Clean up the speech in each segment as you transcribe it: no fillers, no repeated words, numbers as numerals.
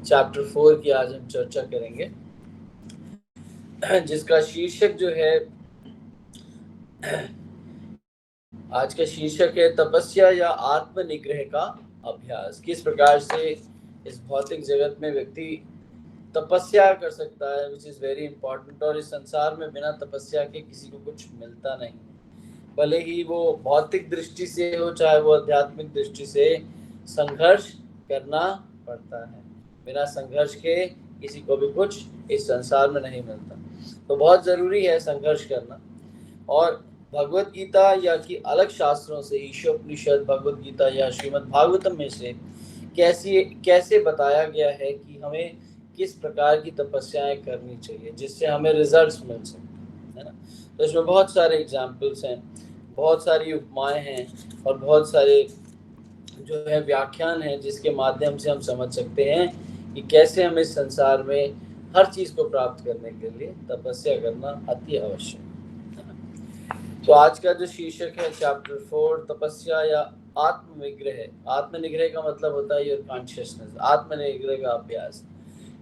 Chapter 4 की आज हम चर्चा करेंगे, जिसका शीर्षक जो है, आज का शीर्षक है तपस्या या आत्मनिग्रह का अभ्यास। किस प्रकार से इस भौतिक जगत में व्यक्ति तपस्या कर सकता है, विच इज़ वेरी इंपॉर्टेंट। और इस संसार में बिना तपस्या के किसी को कुछ मिलता नहीं, भले ही वो भौतिक दृष्टि से हो चाहे वो आध्यात्मिक दृष्टि से, संघर्ष करना पड़ता है। बिना संघर्ष के किसी को भी कुछ इस संसार में नहीं मिलता, तो बहुत ज़रूरी है संघर्ष करना। और भगवत गीता या कि अलग शास्त्रों से, ईशोपनिषद, भगवत गीता या श्रीमद् भागवतम में से कैसे बताया गया है कि हमें किस प्रकार की तपस्याएं करनी चाहिए जिससे हमें रिजल्ट्स मिल सके, है ना। तो इसमें बहुत सारे एग्जाम्पल्स हैं, बहुत सारी उपमाएं हैं और बहुत सारे जो है व्याख्यान हैं जिसके माध्यम से हम समझ सकते हैं कि कैसे हमें इस संसार में हर चीज़ को प्राप्त करने के लिए तपस्या करना अति आवश्यक है। तो आज का जो शीर्षक है चैप्टर 4, तपस्या या आत्मनिग्रह। आत्मनिग्रह का मतलब होता है योर कॉन्शियसनेस, आत्मनिग्रह का अभ्यास,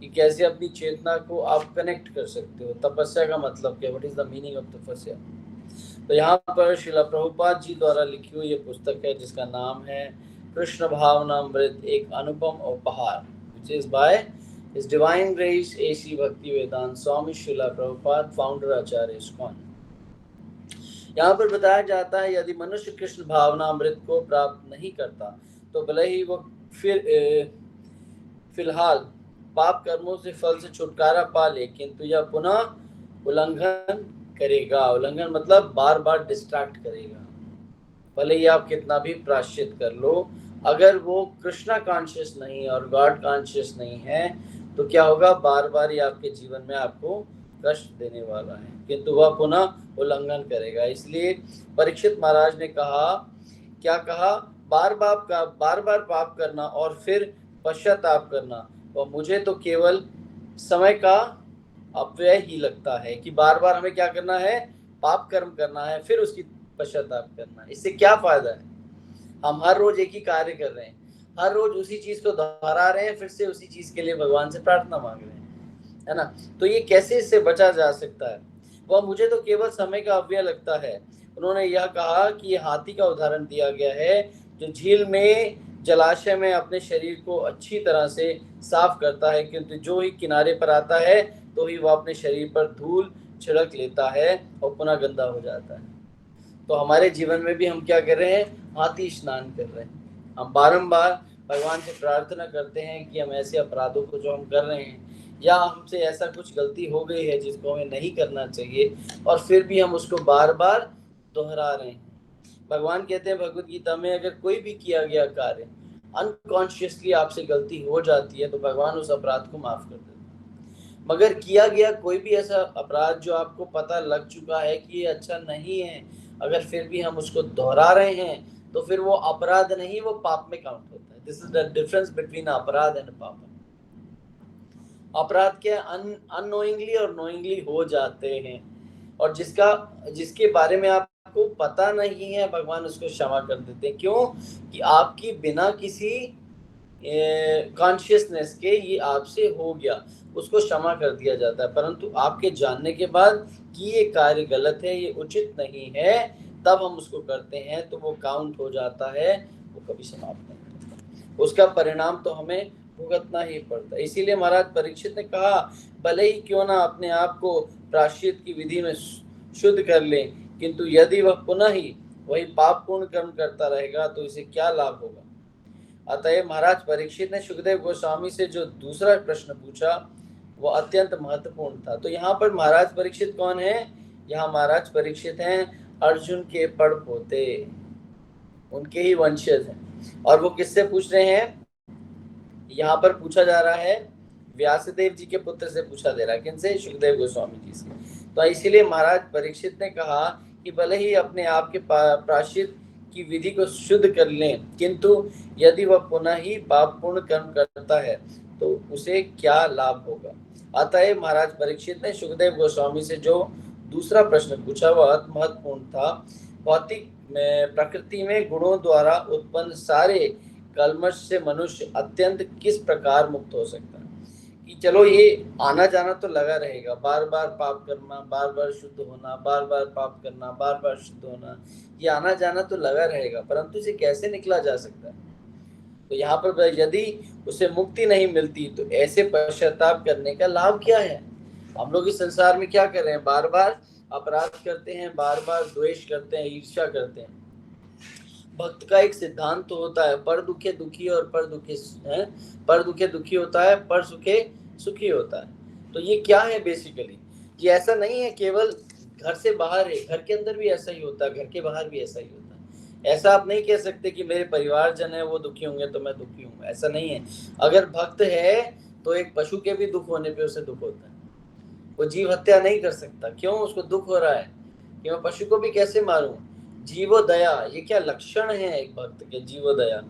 कि कैसे अपनी चेतना को आप कनेक्ट कर सकते हो। तपस्या का मतलब क्या, what is the meaning of तपस्या। तो यहाँ पर श्रीला प्रभुपाद जी द्वारा लिखी हुई ये पुस्तक है जिसका नाम है कृष्ण भावनामृत, एक अनुपम उपहार, which is by His Divine Grace A.C. Bhaktivedanta Swami Srila Prabhupada, founder Acharya ISKCON. यहाँ पर बताया जाता है यदि मनुष्य कृष्ण भावनामृत को प्राप्त नहीं करता तो भले ही वो फिलहाल पाप कर्मों से फल से छुटकारा पा ले, किंतु यह पुनः उल्लंघन करेगा। उल्लंघन मतलब बार बार डिस्ट्रैक्ट करेगा। भले ही आप कितना भी प्रायश्चित कर लो, अगर वो कृष्णा कॉन्शियस नहीं और गॉड कॉन्शियस नहीं है तो क्या होगा, बार बार ये आपके जीवन में आपको कष्ट देने वाला है, किंतु वह पुनः उल्लंघन करेगा। इसलिए परीक्षित महाराज ने कहा, क्या कहा, बार बार पाप करना और फिर पश्चाताप करना, और मुझे तो केवल समय का अपव्यय ही लगता है कि बार बार हमें क्या करना है, पाप कर्म करना है, फिर उसकी पश्चाताप करना है। इससे क्या फायदा है, हम हर रोज एक ही कार्य कर रहे हैं, हर रोज उसी चीज को दोहरा रहे हैं, फिर से उसी चीज के लिए भगवान से प्रार्थना मांग रहे हैं, है ना। तो ये कैसे इससे बचा जा सकता है, वह मुझे तो केवल समय का अव्यय लगता है। उन्होंने यह कहा कि हाथी का उदाहरण दिया गया है जो झील में, जलाशय में अपने शरीर को अच्छी तरह से साफ करता है, किंतु जो ही किनारे पर आता है तो ही वह अपने शरीर पर धूल छिड़क लेता है और पुनः गंदा हो जाता है। तो हमारे जीवन में भी हम क्या कर रहे हैं, हाथी स्नान कर रहे हैं। हम बारंबार भगवान से प्रार्थना करते हैं कि हम ऐसे अपराधों को जो हम कर रहे हैं, या हमसे ऐसा कुछ गलती हो गई है जिसको हमें नहीं करना चाहिए, और फिर भी हम उसको बार बार दोहरा रहे हैं। भगवान कहते हैं भगवत गीता में, अगर कोई भी किया गया कार्य अनकॉन्शियसली आपसे गलती हो जाती है तो भगवान उस अपराध को माफ कर देते हैं। मगर किया गया कोई भी ऐसा अपराध जो आपको पता लग चुका है कि ये अच्छा नहीं है, अगर फिर भी हम उसको दोहरा रहे हैं तो फिर वो अपराध नहीं, वो पाप में काउंट होता है। This is the difference between अपराध एंड पाप। अपराध क्या, अननोइंगली और नोइंगली हो जाते हैं, और जिसके बारे में आपको पता नहीं है भगवान उसको क्षमा कर देते हैं। क्यों कि आपकी बिना किसी कॉन्शियसनेस के ये आपसे हो गया, उसको क्षमा कर दिया जाता है। परंतु आपके जानने के बाद कि ये कार्य गलत है, ये उचित नहीं है, तब हम उसको करते हैं तो वो काउंट हो जाता है, वो कभी समाप्त नहीं होता, उसका परिणाम तो हमें भुगतना ही पड़ता है। इसीलिए महाराज परीक्षित ने कहा, भले ही क्यों ना अपने आप को प्रायश्चित की विधि में शुद्ध कर ले, किंतु यदि वह पुनः ही वही पाप पूर्ण कर्म करता रहेगा तो इसे क्या लाभ होगा। अतः महाराज परीक्षित ने सुखदेव गोस्वामी से जो दूसरा प्रश्न पूछा वो अत्यंत महत्वपूर्ण था। तो यहाँ पर महाराज परीक्षित कौन है, यहाँ महाराज परीक्षित हैं अर्जुन के पड़ पोते, उनके ही वंशज हैं। और वो किससे पूछ रहे हैं, यहाँ पर पूछा जा रहा है व्यासदेव जी के पुत्र से पूछा दे रहा है, किनसे, सुखदेव गोस्वामी जी से। तो इसीलिए महाराज परीक्षित ने कहा कि भले ही अपने आप के प्रायश्चित की विधि को शुद्ध कर लें, किंतु यदि वह पुनः ही पाप पूर्ण कर्म करता है तो उसे क्या लाभ होगा। अतः महाराज परीक्षित ने सुखदेव गोस्वामी से जो दूसरा प्रश्न पूछा वह महत्वपूर्ण था। भौतिक प्रकृति में गुणों द्वारा उत्पन्न सारे कल्मश से मनुष्य अत्यंत किस प्रकार मुक्त हो सकता है। कि चलो ये आना जाना तो लगा रहेगा, बार बार पाप करना, बार बार शुद्ध होना, बार बार पाप करना, बार बार शुद्ध होना, ये आना जाना तो लगा रहेगा, परंतु इसे कैसे निकला जा सकता है? तो यहाँ पर यदि उसे मुक्ति नहीं मिलती तो ऐसे पश्चाताप करने का लाभ क्या है? हम लोग इस संसार में क्या कर रहे हैं? बार बार अपराध करते हैं, बार बार द्वेष करते हैं, ईर्ष्या करते हैं। भक्त का एक सिद्धांत तो होता है, पर दुखे दुखी और पर दुखे दुखी होता है, पर सुखे सुखी होता है। तो ये क्या है बेसिकली? ये ऐसा नहीं है केवल घर से बाहर है, घर के अंदर भी ऐसा ही होता है, घर के बाहर भी ऐसा ही होता है। ऐसा आप नहीं कह सकते कि मेरे परिवारजन है वो दुखी होंगे तो मैं दुखी हूँ, ऐसा नहीं है। अगर भक्त है तो एक पशु के भी दुख होने पे उसे दुख होता है। वो जीव हत्या नहीं कर सकता, क्यों? उसको दुख हो रहा है कि मैं पशु को भी कैसे मारूं। जीवो दया, ये क्या लक्षण है एक भक्त के? जीवो दया,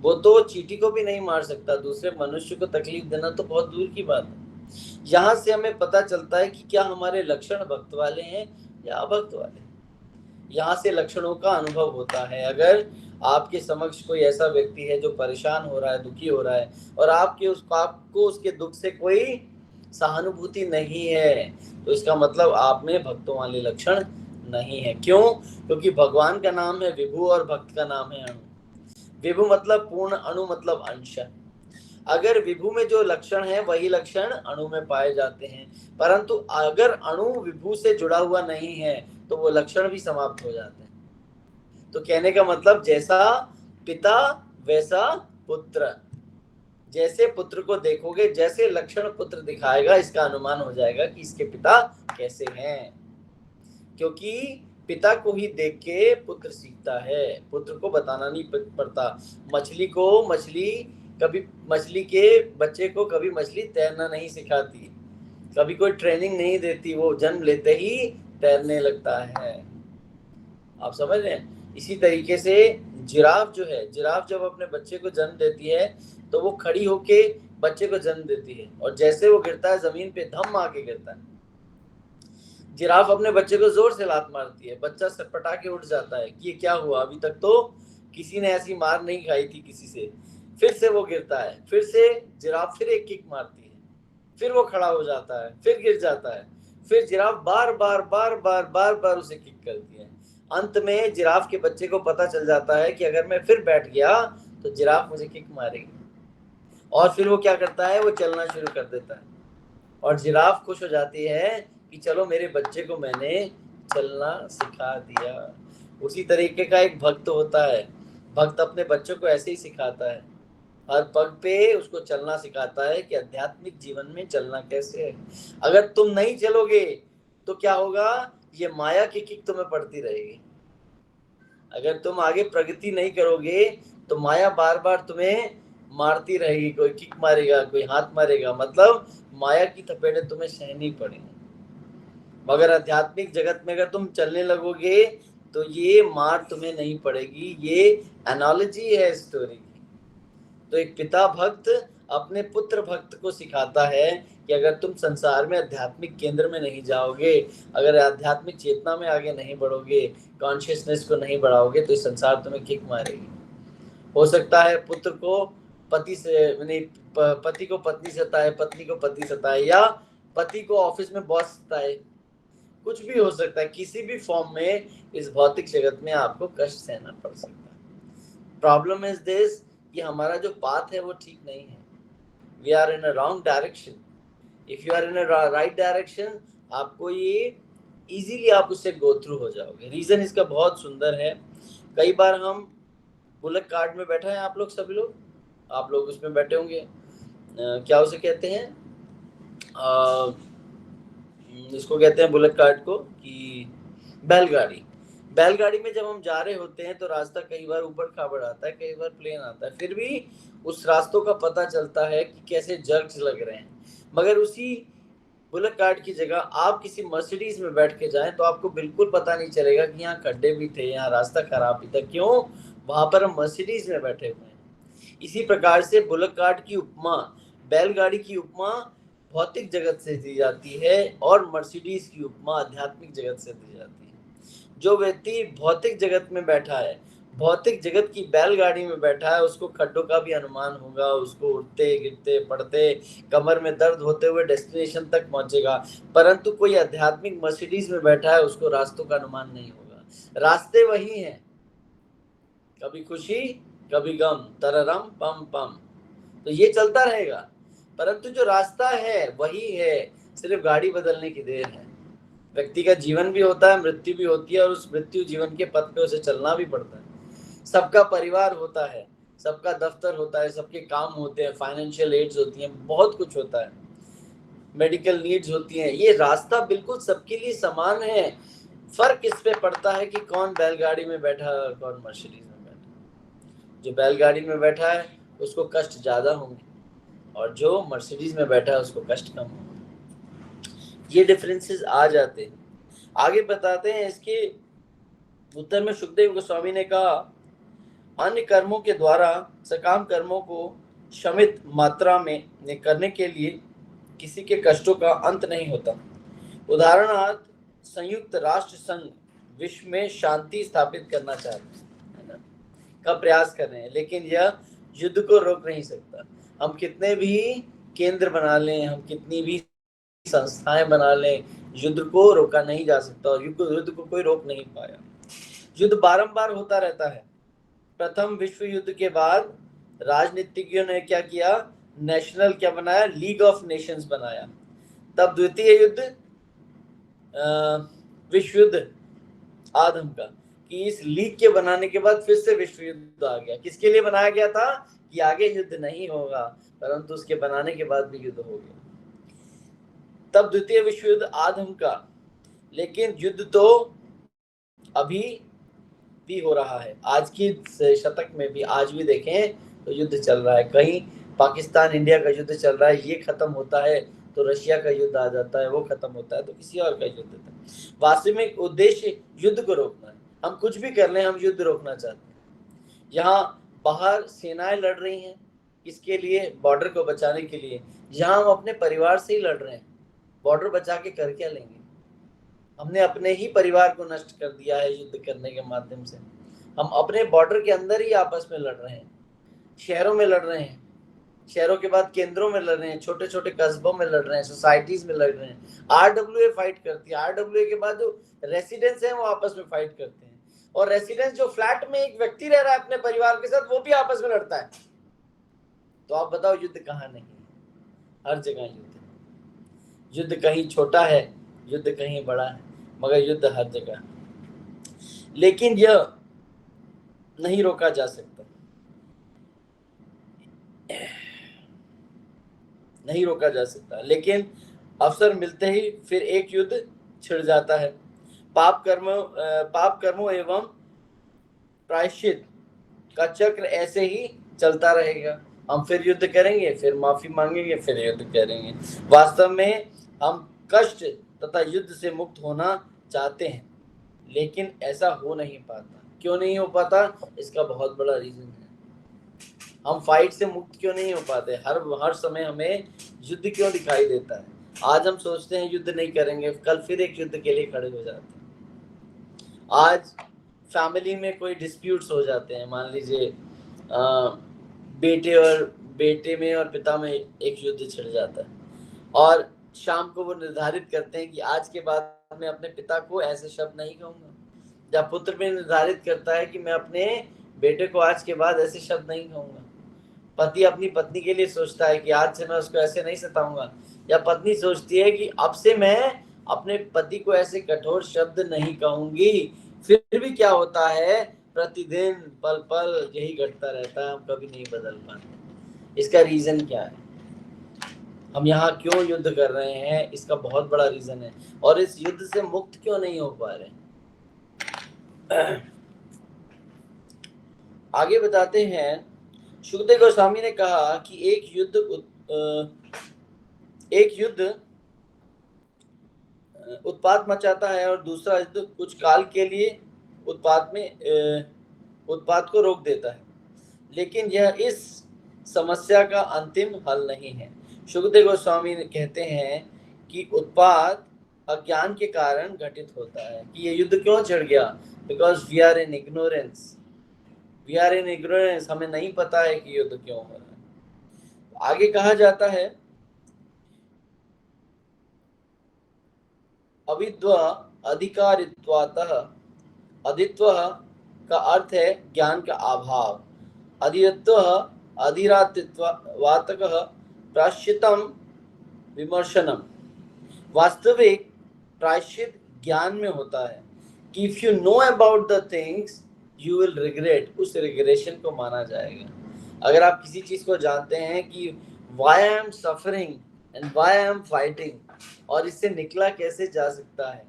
वो तो चींटी को भी नहीं मार सकता, दूसरे मनुष्य को तकलीफ देना तो बहुत दूर की बात है। यहाँ से हमें पता चलता है कि क्या हमारे लक्षण भक्त वाले हैं या अभक्त वाले। यहाँ से लक्षणों का अनुभव होता है। अगर आपके समक्ष कोई ऐसा व्यक्ति है जो परेशान हो रहा है, दुखी हो रहा है, और आपको उसके दुख से कोई सहानुभूति नहीं है, तो इसका मतलब आप में भक्तों वाले लक्षण नहीं है। क्यों? क्योंकि भगवान का नाम है विभु और भक्त का नाम है अणु। विभु मतलब पूर्ण, अणु मतलब अंश। अगर विभु में जो लक्षण है वही लक्षण अणु में पाए जाते हैं, परंतु अगर अणु विभु से जुड़ा हुआ नहीं है तो वो लक्षण भी समाप्त हो जाते हैं। तो कहने का मतलब जैसा पिता वैसा पुत्र। जैसे पुत्र को देखोगे, जैसे लक्षण पुत्र दिखाएगा, इसका अनुमान हो जाएगा कि इसके पिता कैसे हैं। क्योंकि पिता को ही देख के पुत्र सीखता है, पुत्र को बताना नहीं पड़ता। मछली के बच्चे को कभी मछली तैरना नहीं सिखाती, कभी कोई ट्रेनिंग नहीं देती, वो जन्म लेते ही तैरने लगता है। आप समझ रहे हैं? इसी तरीके से जिराफ जो है, जिराफ जब अपने बच्चे को जन्म देती है तो वो खड़ी होके बच्चे को जन्म देती है, और जैसे वो गिरता है जमीन पे धम आके गिरता है। जिराफ अपने बच्चे को जोर से लात मारती है, बच्चा सटपटा के उठ जाता है कि ये क्या हुआ, अभी तक तो किसी ने ऐसी मार नहीं खाई थी किसी से। फिर से वो गिरता है, फिर से जिराफ फिर एक किक मारती है, फिर वो खड़ा हो जाता है, फिर गिर जाता है, फिर जिराफ बार बार उसे किक करती है। अंत में जिराफ के बच्चे को पता चल जाता है कि अगर मैं फिर बैठ गया तो जिराफ मुझे किक मारेगी, और फिर वो क्या करता है, वो चलना शुरू कर देता है, और जिराफ खुश हो जाती है कि चलो मेरे बच्चे को मैंने चलना सिखा दिया। उसी तरीके का एक भक्त होता है, भक्त अपने बच्चों को ऐसे ही सिखाता है, हर पग पे उसको चलना सिखाता है कि आध्यात्मिक जीवन में चलना कैसे है। अगर तुम नहीं चलोगे तो क्या होगा, ये माया की किक तुम्हें पड़ती रहेगी। अगर तुम आगे प्रगति नहीं करोगे तो माया बार बार तुम्हें मारती रहेगी, कोई किक मारेगा, कोई हाथ मारेगा, मतलब माया की थपेड़े तुम्हें सहनी पड़ेंगी। मगर आध्यात्मिक जगत में अगर तुम चलने लगोगे तो ये मार तुम्हें नहीं पड़ेगी। ये एनालॉजी है स्टोरी की। तो एक पिता भक्त अपने पुत्र भक्त को सिखाता है कि अगर तुम संसार में आध्यात्मिक केंद्र में नहीं जाओगे, अगर आध्यात्मिक चेतना में आगे नहीं बढ़ोगे, कॉन्शियसनेस को नहीं बढ़ाओगे, तो इस संसार तुम्हें किक मारेगी। हो सकता है पुत्र को पति को पत्नी सताए, पत्नी को पति सताए, या पति को ऑफिस में बॉस सताए, कुछ भी हो सकता है। किसी भी फॉर्म में इस भौतिक जगत में आपको कष्ट सहना पड़ सकता है। प्रॉब्लम इज दिस कि हमारा जो पाथ है वो ठीक नहीं है। We are in a wrong direction. If you are in a right direction, आपको ये इजीली आप उससे गो थ्रू हो जाओगे। रीजन इसका बहुत सुंदर है। कई बार हम बुलेट कार्ट में बैठे हैं, आप लोग सभी लोग, आप लोग उसमें बैठे होंगे, क्या उसे कहते हैं, इसको कहते हैं बुलेट कार्ट को, कि बैलगाड़ी। बैलगाड़ी में जब हम जा रहे होते हैं तो रास्ता कई बार ऊबड़ खाबड़ आता है, कई बार प्लेन आता है, फिर भी उस रास्तों का पता चलता है कि कैसे जर्क्स लग रहे हैं। मगर उसी बुलेट कार्ट की जगह आप किसी मर्सिडीज में बैठ के जाएं तो आपको बिल्कुल पता नहीं चलेगा कि यहाँ खड्डे भी थे, यहाँ रास्ता खराब भी था। क्यों? वहां पर हम मर्सिडीज में बैठे हुए हैं। इसी प्रकार से बुलेट कार्ट की उपमा, बैलगाड़ी की उपमा भौतिक जगत से दी जाती है, और मर्सिडीज की उपमा आध्यात्मिक जगत से दी जाती है। जो व्यक्ति भौतिक जगत में बैठा है भौतिक जगत की बैलगाड़ी में बैठा है, उसको खड्डों का भी अनुमान होगा, उसको उठते गिरते पड़ते कमर में दर्द होते हुए डेस्टिनेशन तक पहुंचेगा। परंतु कोई आध्यात्मिक मर्सिडीज में बैठा है, उसको रास्तों का अनुमान नहीं होगा। रास्ते वही हैं, कभी खुशी कभी गम, तररम पम पम, तो ये चलता रहेगा। परंतु जो रास्ता है वही है, सिर्फ गाड़ी बदलने की देर है। व्यक्ति का जीवन भी होता है, मृत्यु भी होती है, और उस मृत्यु जीवन के पथ पे उसे चलना भी पड़ता है। सबका परिवार होता है, सबका दफ्तर होता है, सबके काम होते हैं, फाइनेंशियल एड्स होती हैं, बहुत कुछ होता है, मेडिकल नीड्स होती हैं। ये रास्ता बिल्कुल सबके लिए समान है। फर्क इस पे पड़ता है कि कौन बैलगाड़ी में बैठा है और कौन मर्सिडीज में बैठा। जो बैलगाड़ी में बैठा है उसको कष्ट ज्यादा होंगे, और जो मर्सिडीज में बैठा है उसको कष्ट कम होंगे। ये डिफरेंसेस आ जाते हैं। आगे बताते हैं, इसके उत्तर में सुखदेव गोस्वामी ने कहा, अन्य कर्मों के द्वारा सकाम कर्मों को शमित मात्रा में करने के लिए किसी के कष्टों का अंत नहीं होता। उदाहरणार्थ, संयुक्त राष्ट्र संघ विश्व में शांति स्थापित करना चाहते हैं का प्रयास कर रहे हैं, लेकिन यह युद्ध को रोक नहीं सकता। हम कितने भी केंद्र बना लें, हम कितनी भी संस्थाएं बना लें, युद्ध को रोका नहीं जा सकता, और युद्ध को कोई रोक नहीं पाया। युद्ध बारंबार होता रहता है। प्रथम विश्व युद्ध के बाद राजनीतिज्ञों ने क्या किया, नेशनल क्या बनाया, लीग ऑफ नेशंस बनाया। तब द्वितीय युद्ध विश्व युद्ध आधम का, कि इस लीग के बनाने के बाद फिर से विश्व युद्ध आ गया। किसके लिए बनाया गया था, कि आगे युद्ध नहीं होगा, परंतु उसके बनाने के बाद भी युद्ध हो गया। तब द्वितीय विश्व युद्ध आधम का, लेकिन युद्ध तो अभी भी हो रहा है। आज की शतक में भी, आज भी देखें तो युद्ध चल रहा है। कहीं पाकिस्तान इंडिया का युद्ध चल रहा है, ये खत्म होता है तो रशिया का युद्ध आ जाता है, वो खत्म होता है तो किसी और का युद्ध था। वास्तविक उद्देश्य युद्ध को रोकना है। हम कुछ भी कर लें, हम युद्ध रोकना चाहते हैं। यहाँ बाहर सेनाएं लड़ रही हैं, किसके लिए, बॉर्डर को बचाने के लिए। यहाँ हम अपने परिवार से ही लड़ रहे हैं, बॉर्डर बचा के कर क्या लेंगे। हमने अपने ही परिवार को नष्ट कर दिया है युद्ध करने के माध्यम से। हम अपने बॉर्डर के अंदर ही आपस में लड़ रहे हैं, शहरों में लड़ रहे हैं, शहरों के बाद केंद्रों में लड़ रहे हैं, छोटे छोटे कस्बों में लड़ रहे हैं, सोसाइटीज में लड़ रहे हैं। आरडब्ल्यूए फाइट करती है, आरडब्ल्यूए के बाद जो रेसिडेंट्स हैं वो आपस में फाइट करते हैं, और रेसिडेंट्स जो फ्लैट में एक व्यक्ति रह रहा है अपने परिवार के साथ, वो भी आपस में लड़ता है। तो आप बताओ युद्ध कहाँ नहीं है, हर जगह युद्ध है। युद्ध कहीं छोटा है, युद्ध कहीं बड़ा है, मगर युद्ध हर जगह। लेकिन यह नहीं रोका जा सकता, नहीं रोका जा सकता। लेकिन अवसर मिलते ही फिर एक युद्ध छिड़ जाता है। पाप कर्मों एवं प्रायश्चित का चक्र ऐसे ही चलता रहेगा। हम फिर युद्ध करेंगे, फिर माफी मांगेंगे, फिर युद्ध करेंगे। वास्तव में हम कष्ट तथा युद्ध से मुक्त होना चाहते हैं, लेकिन ऐसा हो नहीं पाता। क्यों नहीं हो पाता, इसका बहुत बड़ा रीजन है। हम फाइट से मुक्त क्यों नहीं हो पाते, हर समय हमें युद्ध क्यों दिखाई देता है। आज हम सोचते हैं युद्ध नहीं करेंगे, कल फिर एक युद्ध के लिए खड़े हो जाते हैं। आज फैमिली में कोई डिस्प्यूट्स हो जाते हैं, मान लीजिए बेटे में और पिता में एक युद्ध छिड़ जाता है, और शाम को वो निर्धारित करते हैं कि आज के बाद मैं अपने पिता को ऐसे शब्द नहीं कहूंगा। जब पुत्र भी निर्धारित करता है कि मैं अपने बेटे को आज के बाद ऐसे शब्द नहीं कहूंगा। पति अपनी पत्नी के लिए सोचता है कि आज से मैं उसको ऐसे नहीं सताऊंगा, या पत्नी सोचती है कि अब से मैं अपने पति को ऐसे कठोर शब्द नहीं कहूंगी। फिर भी क्या होता है, प्रतिदिन पल पल यही घटता रहता है, हम कभी नहीं बदल पाते। इसका रीजन क्या है, हम यहाँ क्यों युद्ध कर रहे हैं, इसका बहुत बड़ा रीजन है। और इस युद्ध से मुक्त क्यों नहीं हो पा रहे। आगे बताते हैं, सुखदेव गोस्वामी ने कहा कि एक युद्ध उत्पात मचाता है, और दूसरा युद्ध कुछ काल के लिए उत्पात को रोक देता है, लेकिन यह इस समस्या का अंतिम हल नहीं है। सुखदेव गोस्वामी कहते हैं कि उत्पात अज्ञान के कारण घटित होता है। कि ये युद्ध क्यों छिड़ गया, because we are in ignorance. We are in ignorance, हमें नहीं पता है कि युद्ध क्यों हो रहा है। आगे कहा जाता है अविद्व अधिकारित्वातः, अधित्व का अर्थ है ज्ञान का अभाव, अधित्व अधिरातित्वातः प्राश्चितम विमर्शनम, वास्तविक प्रायश्चित ज्ञान में होता है कि if you know about the things you will regret, उस रिग्रेशन को माना जाएगा। अगर आप किसी चीज को जानते हैं कि why I am suffering and why I am fighting, और इससे निकला कैसे जा सकता है।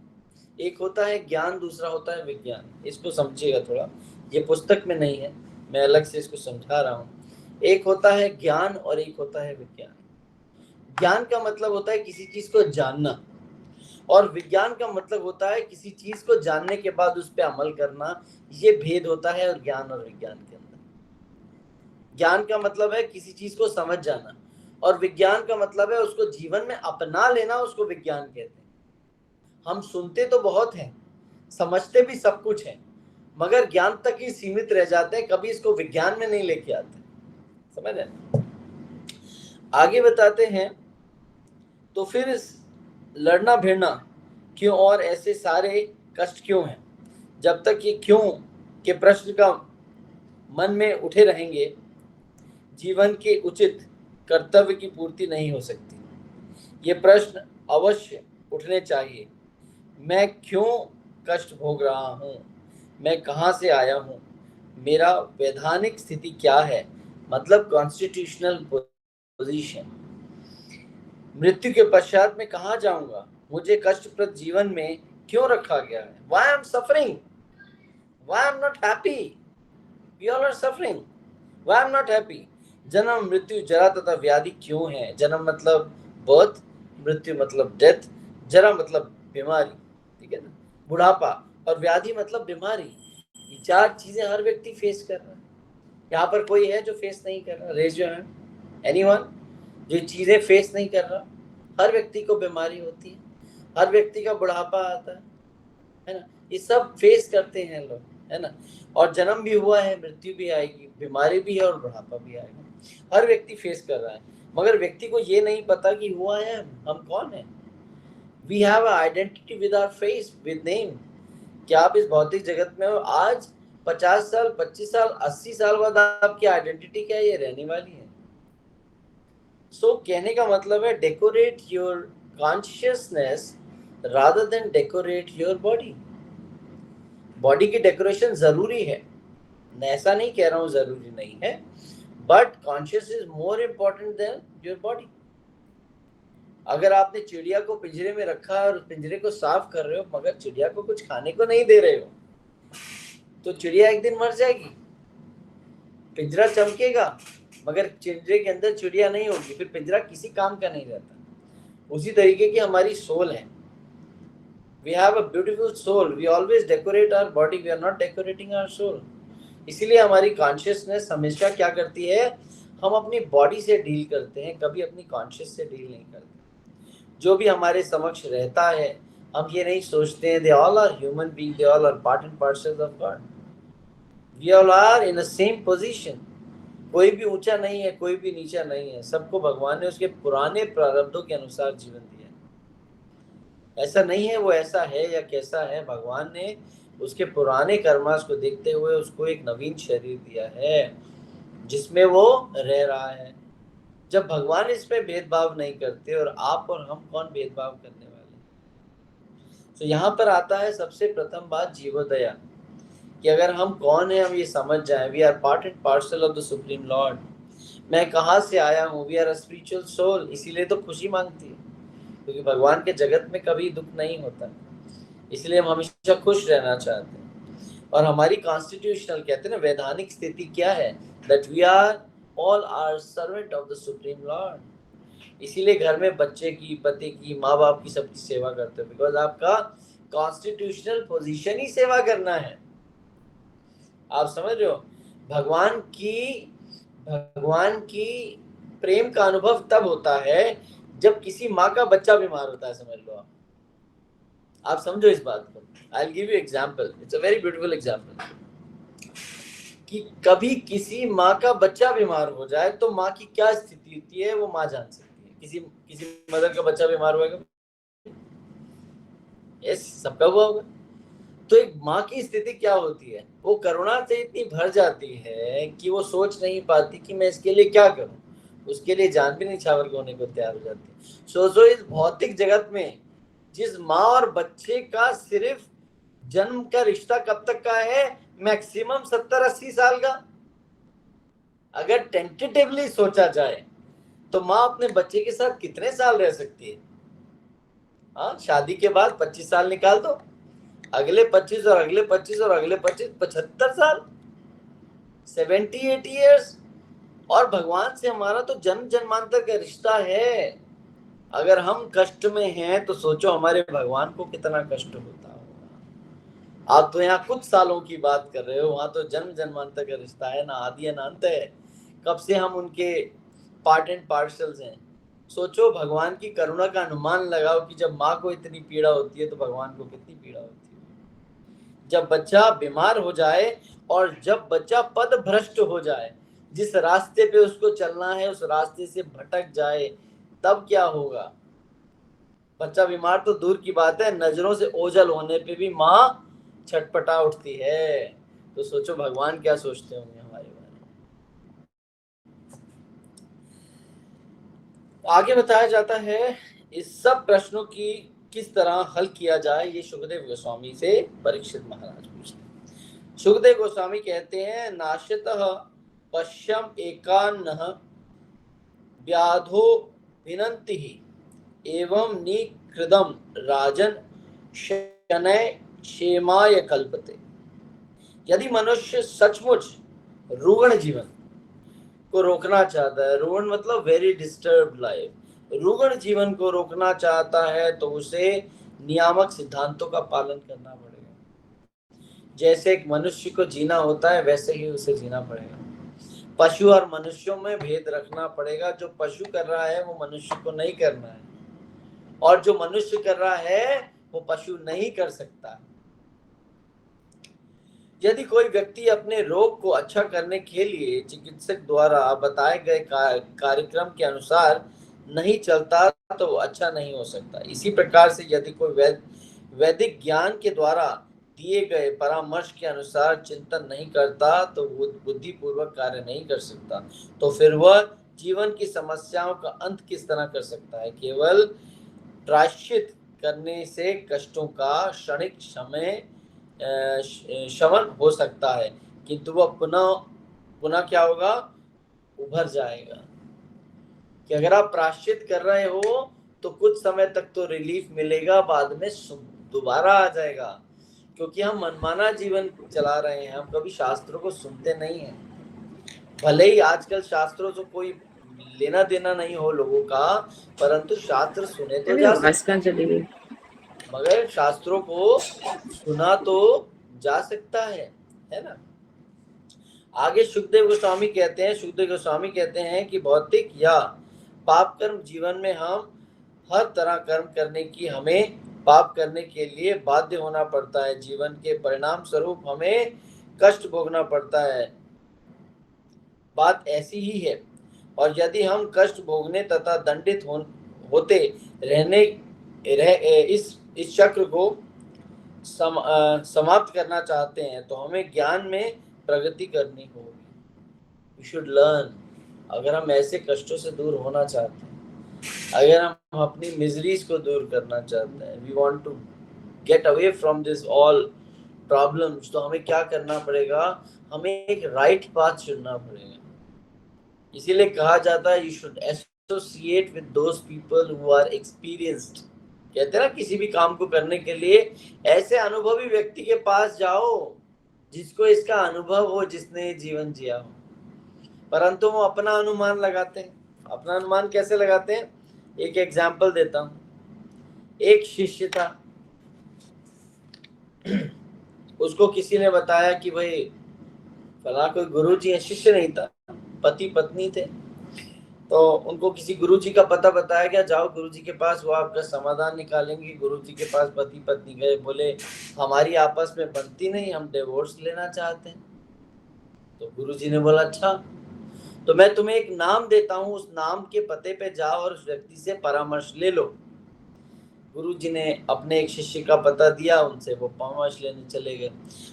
एक होता है ज्ञान, दूसरा होता है विज्ञान। इसको समझिएगा थोड़ा, ये पुस्तक में नहीं है, मैं अलग से इसको समझा रहा हूँ। एक होता है ज्ञान और एक होता है विज्ञान। ज्ञान का मतलब होता है किसी चीज को जानना, और विज्ञान का मतलब होता है किसी चीज को जानने के बाद उस पर अमल करना। ये भेद होता है और ज्ञान और विज्ञान के अंदर। ज्ञान का मतलब है किसी चीज को समझ जाना, और विज्ञान का मतलब है उसको जीवन में अपना लेना, उसको विज्ञान कहते हैं। हम सुनते तो बहुत हैं, समझते भी सब कुछ है, मगर ज्ञान तक ही सीमित रह जाते हैं, कभी इसको विज्ञान में नहीं लेके आते। समझ रहे? आगे बताते हैं, तो फिर लड़ना भिड़ना क्यों और ऐसे सारे कष्ट क्यों हैं? जब तक ये क्यों के प्रश्न का मन में उठे रहेंगे, जीवन के उचित कर्तव्य की पूर्ति नहीं हो सकती। ये प्रश्न अवश्य उठने चाहिए। मैं क्यों कष्ट भोग रहा हूँ? मैं कहाँ से आया हूँ? मेरा वैधानिक स्थिति क्या है, मतलब कॉन्स्टिट्यूशनल पोजीशन। मृत्यु के पश्चात मैं कहाँ जाऊंगा? मुझे कष्टप्रद जीवन में क्यों रखा गया है? Why I'm suffering? Why I'm not happy? We all are suffering. Why I'm not happy? जन्म, मृत्यु, जरा तथा व्याधि क्यों है? जन्म मतलब बर्थ, मृत्यु मतलब डेथ, जरा मतलब बीमारी, ठीक है ना, बुढ़ापा, और व्याधि मतलब बीमारी। ये चार चीजें हर व्यक्ति फेस कर रहा है। यहाँ पर कोई है जो फेस नहीं कर रहा? Raise your hand. एनीवन जो चीजें फेस नहीं कर रहा? हर व्यक्ति को बीमारी होती है, हर व्यक्ति का बुढ़ापा आता है ना, ये सब फेस करते हैं लोग, है ना। और जन्म भी हुआ है, मृत्यु भी आएगी, बीमारी भी है और बुढ़ापा भी आएगा। हर व्यक्ति फेस कर रहा है, मगर व्यक्ति को ये नहीं पता कि हुआ है हम कौन है। We have a identity with our face, with name. क्या आप इस भौतिक जगत में हो? आज 50 साल, 25 साल, 80 साल बाद आपकी आइडेंटिटी क्या है? ये रहने वाली है। सो कहने का मतलब है decorate your consciousness rather than decorate your body. Body की डेकोरेशन जरूरी है, मैं ऐसा नहीं कह रहा हूं जरूरी नहीं है, but conscious is more important then your body. अगर आपने चिड़िया को पिंजरे में रखा और पिंजरे को साफ कर रहे हो, मगर चिड़िया को कुछ खाने को नहीं दे रहे हो, तो चिड़िया एक दिन मर जाएगी। पिंजरा चमकेगा मगर पिंजरे के अंदर चिड़िया नहीं होगी, फिर पिंजरा किसी काम का नहीं रहता। उसी तरीके की हमारी सोल है। We have a beautiful soul. We always decorate our body. We are not decorating our soul. इसीलिए हमारी कॉन्शियसनेस हमेशा क्या करती है? हम अपनी बॉडी से डील करते हैं, कभी अपनी कॉन्शियस से डील नहीं करते। जो भी हमारे समक्ष रहता है, हम ये नहीं सोचते हैं they all are human being, they all are part and parcels of God. We all are in the same position. कोई भी ऊंचा नहीं है, कोई भी नीचा नहीं है। सबको भगवान ने उसके पुराने प्रारब्धों के अनुसार जीवन दिया। ऐसा नहीं है वो ऐसा है या कैसा है, भगवान ने उसके पुराने कर्मास को देखते हुए उसको एक नवीन शरीर दिया है जिसमें वो रह रहा है। जब भगवान इस पे भेदभाव नहीं करते, और आप और हम कौन भेदभाव करने वाले। तो यहाँ पर आता है सबसे प्रथम बात जीवोदया, कि अगर हम कौन है हम ये समझ जाएं। We are part and parcel of the supreme Lord. मैं कहाँ से आया हूँ? We are a spiritual soul. इसीलिए तो खुशी मांगती है, क्योंकि भगवान के जगत में कभी दुख नहीं होता, इसलिए हम हमेशा खुश रहना चाहते हैं। और हमारी कॉन्स्टिट्यूशनल कहते हैं ना वैधानिक स्थिति क्या है? That we are all are servant of the supreme Lord. इसीलिए घर में बच्चे की, पति की, माँ बाप की, सबकी सेवा करते हो, बिकॉज आपका कॉन्स्टिट्यूशनल पोजीशन ही सेवा करना है। आप समझ रहे हो? भगवान की प्रेम का अनुभव तब होता है जब किसी माँ का बच्चा बीमार होता है। समझ लो आप समझो इस बात को। I'll give you example. It's a very beautiful example. कि कभी किसी माँ का बच्चा बीमार हो जाए तो माँ की क्या स्थिति होती है वो माँ जान सकती है। किसी किसी मदर का बच्चा बीमार हुआ, यस, सबका हुआ होगा। तो एक माँ की स्थिति क्या होती है, वो करुणा से इतनी भर जाती है कि वो सोच नहीं पाती कि मैं इसके लिए क्या करूं, उसके लिए जान भी न्यौछावर होने को तैयार हो जाती है। सोचो इस भौतिक जगत में जिस माँ और बच्चे का सिर्फ जन्म का रिश्ता कब तक का है, मैक्सिमम 70-80 साल का। अगर टेंटेटिवली सोचा जाए तो माँ अपने बच्चे के साथ कितने साल रह सकती है? हाँ, शादी के बाद 25 साल निकाल दो, अगले 25 और अगले 25 और अगले 25, 75 साल, 70-80 ईयर्स। और भगवान से हमारा तो जन्म जन्मांतर का रिश्ता है। अगर हम कष्ट में हैं तो सोचो हमारे भगवान को कितना कष्ट होता होगा। आप तो यहाँ कुछ सालों की बात कर रहे हो, वहां तो जन्म जन्मांतर का रिश्ता है, ना आदि है ना अंत है। कब से हम उनके पार्ट एंड पार्सल्स हैं। सोचो भगवान की करुणा का अनुमान लगाओ कि जब माँ को इतनी पीड़ा होती है तो भगवान को कितनी पीड़ा होती है। जब बच्चा बीमार हो जाए और जब बच्चा पद भ्रष्ट हो जाए, जिस रास्ते पे उसको चलना है उस रास्ते से भटक जाए, तब क्या होगा? बच्चा बीमार तो दूर की बात है, नजरों से ओझल होने पे भी माँ छटपटा उठती है। तो सोचो भगवान क्या सोचते होंगे हमारे बारे में। आगे बताया जाता है इस सब प्रश्नों की किस तरह हल किया जाए, ये सुखदेव गोस्वामी से परीक्षित महाराज पूछते हैं। सुखदेव गोस्वामी कहते हैं, नाश्यतः पश्यम एकान्नः व्याधो विनंति एवं निकृदम राजन शनय क्षेमाय कल्पते। यदि मनुष्य सचमुच रुग्ण जीवन को रोकना चाहता है, रुग्ण मतलब वेरी डिस्टर्ब्ड लाइफ, रुग्ण जीवन को रोकना चाहता है तो उसे नियामक सिद्धांतों का पालन करना पड़ेगा। जैसे एक मनुष्य को जीना होता है वैसे ही उसे जीना पड़ेगा। पशु और मनुष्यों में भेद रखना पड़ेगा। जो पशु कर रहा है वो मनुष्य को नहीं करना है, और जो मनुष्य कर रहा है वो पशु नहीं कर सकता। यदि कोई व्यक्ति अपने रोग को अच्छा करने के लिए चिकित्सक द्वारा बताए गए कार्यक्रम के अनुसार नहीं चलता तो अच्छा नहीं हो सकता। इसी प्रकार से यदि कोई वैदिक ज्ञान के द्वारा दिए गए परामर्श के अनुसार चिंतन नहीं करता तो वो बुद्धिपूर्वक कार्य नहीं कर सकता। तो फिर वह जीवन की समस्याओं का अंत किस तरह कर सकता है? केवल प्रायश्चित करने से कष्टों का क्षणिक शमन हो सकता है, किंतु वह पुनः पुनः क्या होगा? उभर जाएगा। कि अगर आप प्रायश्चित कर रहे हो तो कुछ समय तक तो रिलीफ मिलेगा, बाद में दोबारा आ जाएगा। क्योंकि हम मनमाना जीवन चला रहे हैं, हम कभी शास्त्रों को सुनते नहीं हैं। भले ही आजकल शास्त्रों से कोई लेना देना नहीं हो लोगों का, परंतु शास्त्र सुने तो जा सकते, मगर शास्त्रों को सुना तो जा सकता है ना। आगे सुखदेव गोस्वामी कहते हैं कि भौतिक या पाप कर्म जीवन में हम हर तरह कर्म करने की हमें पाप करने के लिए बाध्य होना पड़ता है। जीवन के परिणाम स्वरूप हमें कष्ट भोगना पड़ता है, बात ऐसी ही है। और यदि हम कष्ट भोगने तथा दंडित होते रहने इस चक्र को समाप्त करना चाहते हैं तो हमें ज्ञान में प्रगति करनी होगी। We should learn. अगर हम ऐसे कष्टों से दूर होना चाहते हैं, अगर हम अपनी मिजरीज को दूर करना चाहते हैं, we want to get away from this all problems, तो हमें क्या करना पड़ेगा? हमें एक राइट पाथ चुनना पड़ेगा। इसीलिए कहा जाता है you should associate with those people who are experienced. कहते हैं ना, किसी भी काम को करने के लिए ऐसे अनुभवी व्यक्ति के पास जाओ जिसको इसका अनुभव हो, जिसने जीवन जिया हो। परंतु वो अपना अनुमान लगाते हैं। अपना अनुमान कैसे लगाते हैं? एक एग्जाम्पल देता हूं। एक शिष्य था, उसको किसी ने बताया कि भाई फला कोई गुरुजी है। शिष्य नहीं था, पति पत्नी थे। तो उनको किसी गुरुजी का पता बताया गया, जाओ गुरुजी के पास, वो आपका समाधान निकालेंगे। गुरुजी के पास पति पत्नी गए, बोले हमारी आपस में बनती नहीं, हम डिवोर्स लेना चाहते हैं। तो गुरुजी ने बोला अच्छा, तो मैं तुम्हें एक नाम देता हूँ, उस नाम के पते पे जाओ और उस व्यक्ति से परामर्श ले लो। गुरुजी ने अपने एक शिष्य का पता दिया, उनसे वो परामर्श लेने चले गए।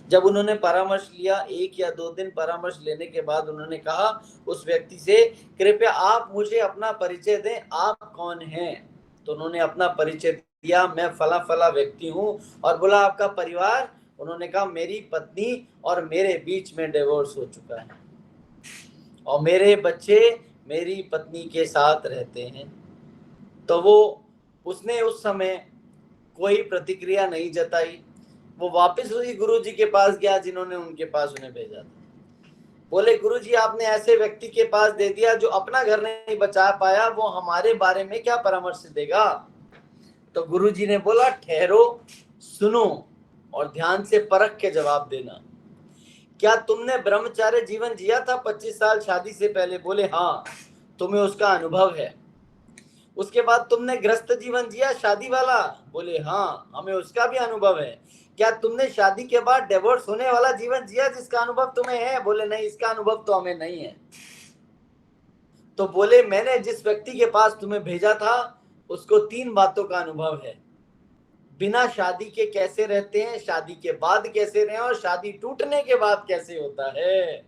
जब उन्होंने परामर्श लिया, 1 या 2 दिन परामर्श लेने के बाद उन्होंने कहा उस व्यक्ति से, कृपया आप मुझे अपना परिचय दें, आप कौन हैं? तो उन्होंने अपना परिचय दिया, मैं फला फला व्यक्ति हूँ। और बोला आपका परिवार? उन्होंने कहा मेरी पत्नी और मेरे बीच में डिवोर्स हो चुका है और मेरे बच्चे मेरी पत्नी के साथ रहते हैं। तो उसने उस समय कोई प्रतिक्रिया नहीं जताई। वो वापस उसी गुरुजी के पास गया जिन्होंने उनके पास उन्हें भेजा था। बोले गुरुजी आपने ऐसे व्यक्ति के पास दे दिया जो अपना घर नहीं बचा पाया, वो हमारे बारे में क्या परामर्श देगा? तो गुरुजी ने बोला ठहरो, सुनो और ध्यान से परख के जवाब देना। क्या तुमने ब्रह्मचार्य जीवन जिया था 25 साल शादी से पहले? बोले हाँ। तुम्हें उसका अनुभव है। उसके बाद तुमने गृहस्थ जीवन जिया शादी वाला? बोले हाँ, हमें उसका भी अनुभव है। क्या तुमने शादी के बाद डिवोर्स होने वाला जीवन जिया जिसका अनुभव तुम्हें है? बोले नहीं, इसका अनुभव तो हमें नहीं है। तो बोले मैंने जिस व्यक्ति के पास तुम्हें भेजा था उसको 3 बातों का अनुभव है, बिना शादी के कैसे रहते हैं, शादी के बाद कैसे रहे और शादी टूटने के बाद कैसे होता है।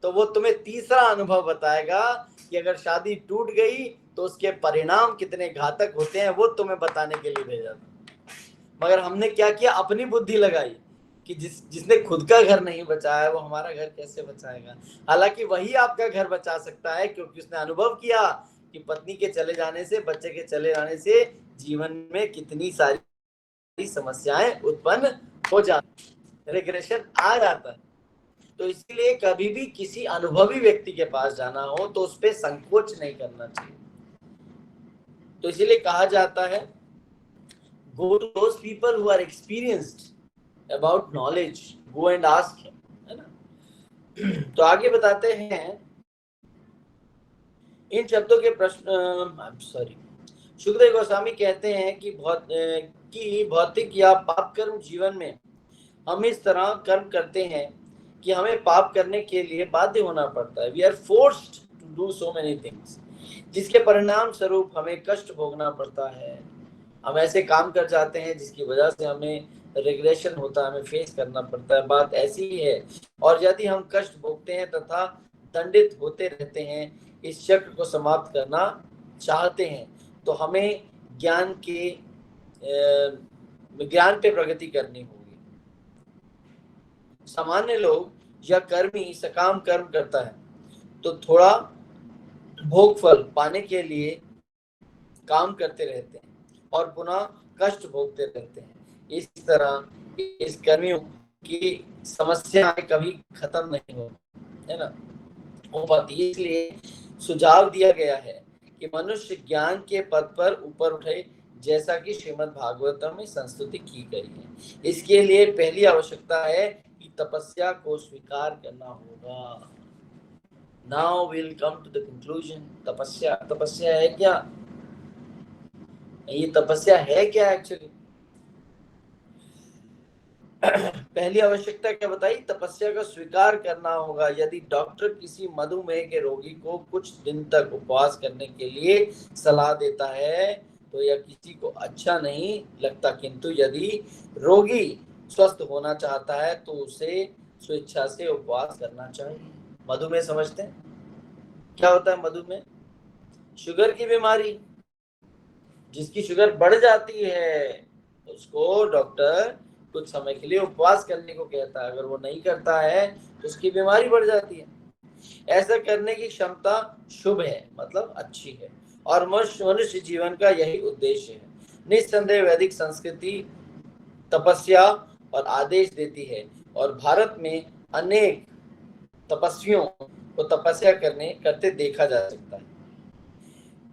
तो वो तुम्हें तीसरा अनुभव बताएगा कि अगर शादी टूट गई तो उसके परिणाम कितने घातक होते हैं, वो तुम्हें बताने के लिए भेजा था। मगर हमने क्या किया, अपनी बुद्धि लगाई कि जिसने खुद का घर नहीं बचाया वो हमारा घर कैसे बचाएगा। हालांकि वही आपका घर बचा सकता है क्योंकि उसने अनुभव किया कि पत्नी के चले जाने से, बच्चे के चले जाने से जीवन में कितनी सारी समस्याएं उत्पन्न हो जाती, रिग्रेशन आ जाता है। तो इसलिए कभी भी किसी अनुभवी व्यक्ति के पास जाना हो तो उस पर संकोच नहीं करना चाहिए। तो इसलिए कहा जाता है go to those people who are experienced about knowledge, go and ask him, है ना। तो आगे बताते हैं इन शब्दों के प्रश्न। सॉरी, सुखदेव गोस्वामी कहते हैं कि भौतिक या पाप कर्म जीवन में हम इस तरह कर्म करते हैं कि हमें पाप करने के लिए बाध्य होना पड़ता है। We are forced to do so many things, जिसके परिणाम स्वरूप हमें कष्ट भोगना पड़ता है। हम ऐसे काम कर जाते हैं जिसकी वजह से हमें रिग्रेशन होता है, हमें फेस करना पड़ता है। बात ऐसी ही है। और यदि हम कष्ट भोगते हैं तथा दंडित होते रहते हैं, इस चक्र को समाप्त करना चाहते हैं, तो हमें ज्ञान पे प्रगति करनी होगी। सामान्य लोग या कर्मी सकाम कर्म करता है तो थोड़ा भोग फल पाने के लिए काम करते रहते हैं और पुनः कष्ट भोगते रहते हैं। इस तरह इस कर्मियों की समस्याएं कभी खत्म नहीं होती, है ना, हो पाती। इसलिए सुझाव दिया गया है कि मनुष्य ज्ञान के पद पर ऊपर उठे, जैसा कि श्रीमद् भागवतम में संस्तुति की गई है। इसके लिए पहली आवश्यकता है कि तपस्या को स्वीकार करना होगा। Now will come to the conclusion. तपस्या है क्या? ये तपस्या है क्या एक्चुअली? पहली आवश्यकता क्या बताई? तपस्या का स्वीकार करना होगा। यदि डॉक्टर किसी मधुमेह के रोगी को कुछ दिन तक उपवास करने के लिए सलाह देता है तो यह किसी को अच्छा नहीं लगता, किंतु यदि रोगी स्वस्थ होना चाहता है तो उसे स्वेच्छा से उपवास करना चाहिए। मधुमेह समझते हैं क्या होता है? मधुमेह शुगर की बीमारी, जिसकी शुगर बढ़ जाती है उसको डॉक्टर कुछ समय के लिए उपवास करने को कहता है। अगर वो नहीं करता है तो उसकी बीमारी बढ़ जाती है। ऐसा करने की क्षमता शुभ है, मतलब अच्छी है, और मनुष्य जीवन का यही उद्देश्य है। निस्संदेह वैदिक संस्कृति तपस्या और आदेश देती है और भारत में अनेक तपस्वियों को तपस्या करते देखा जा सकता है।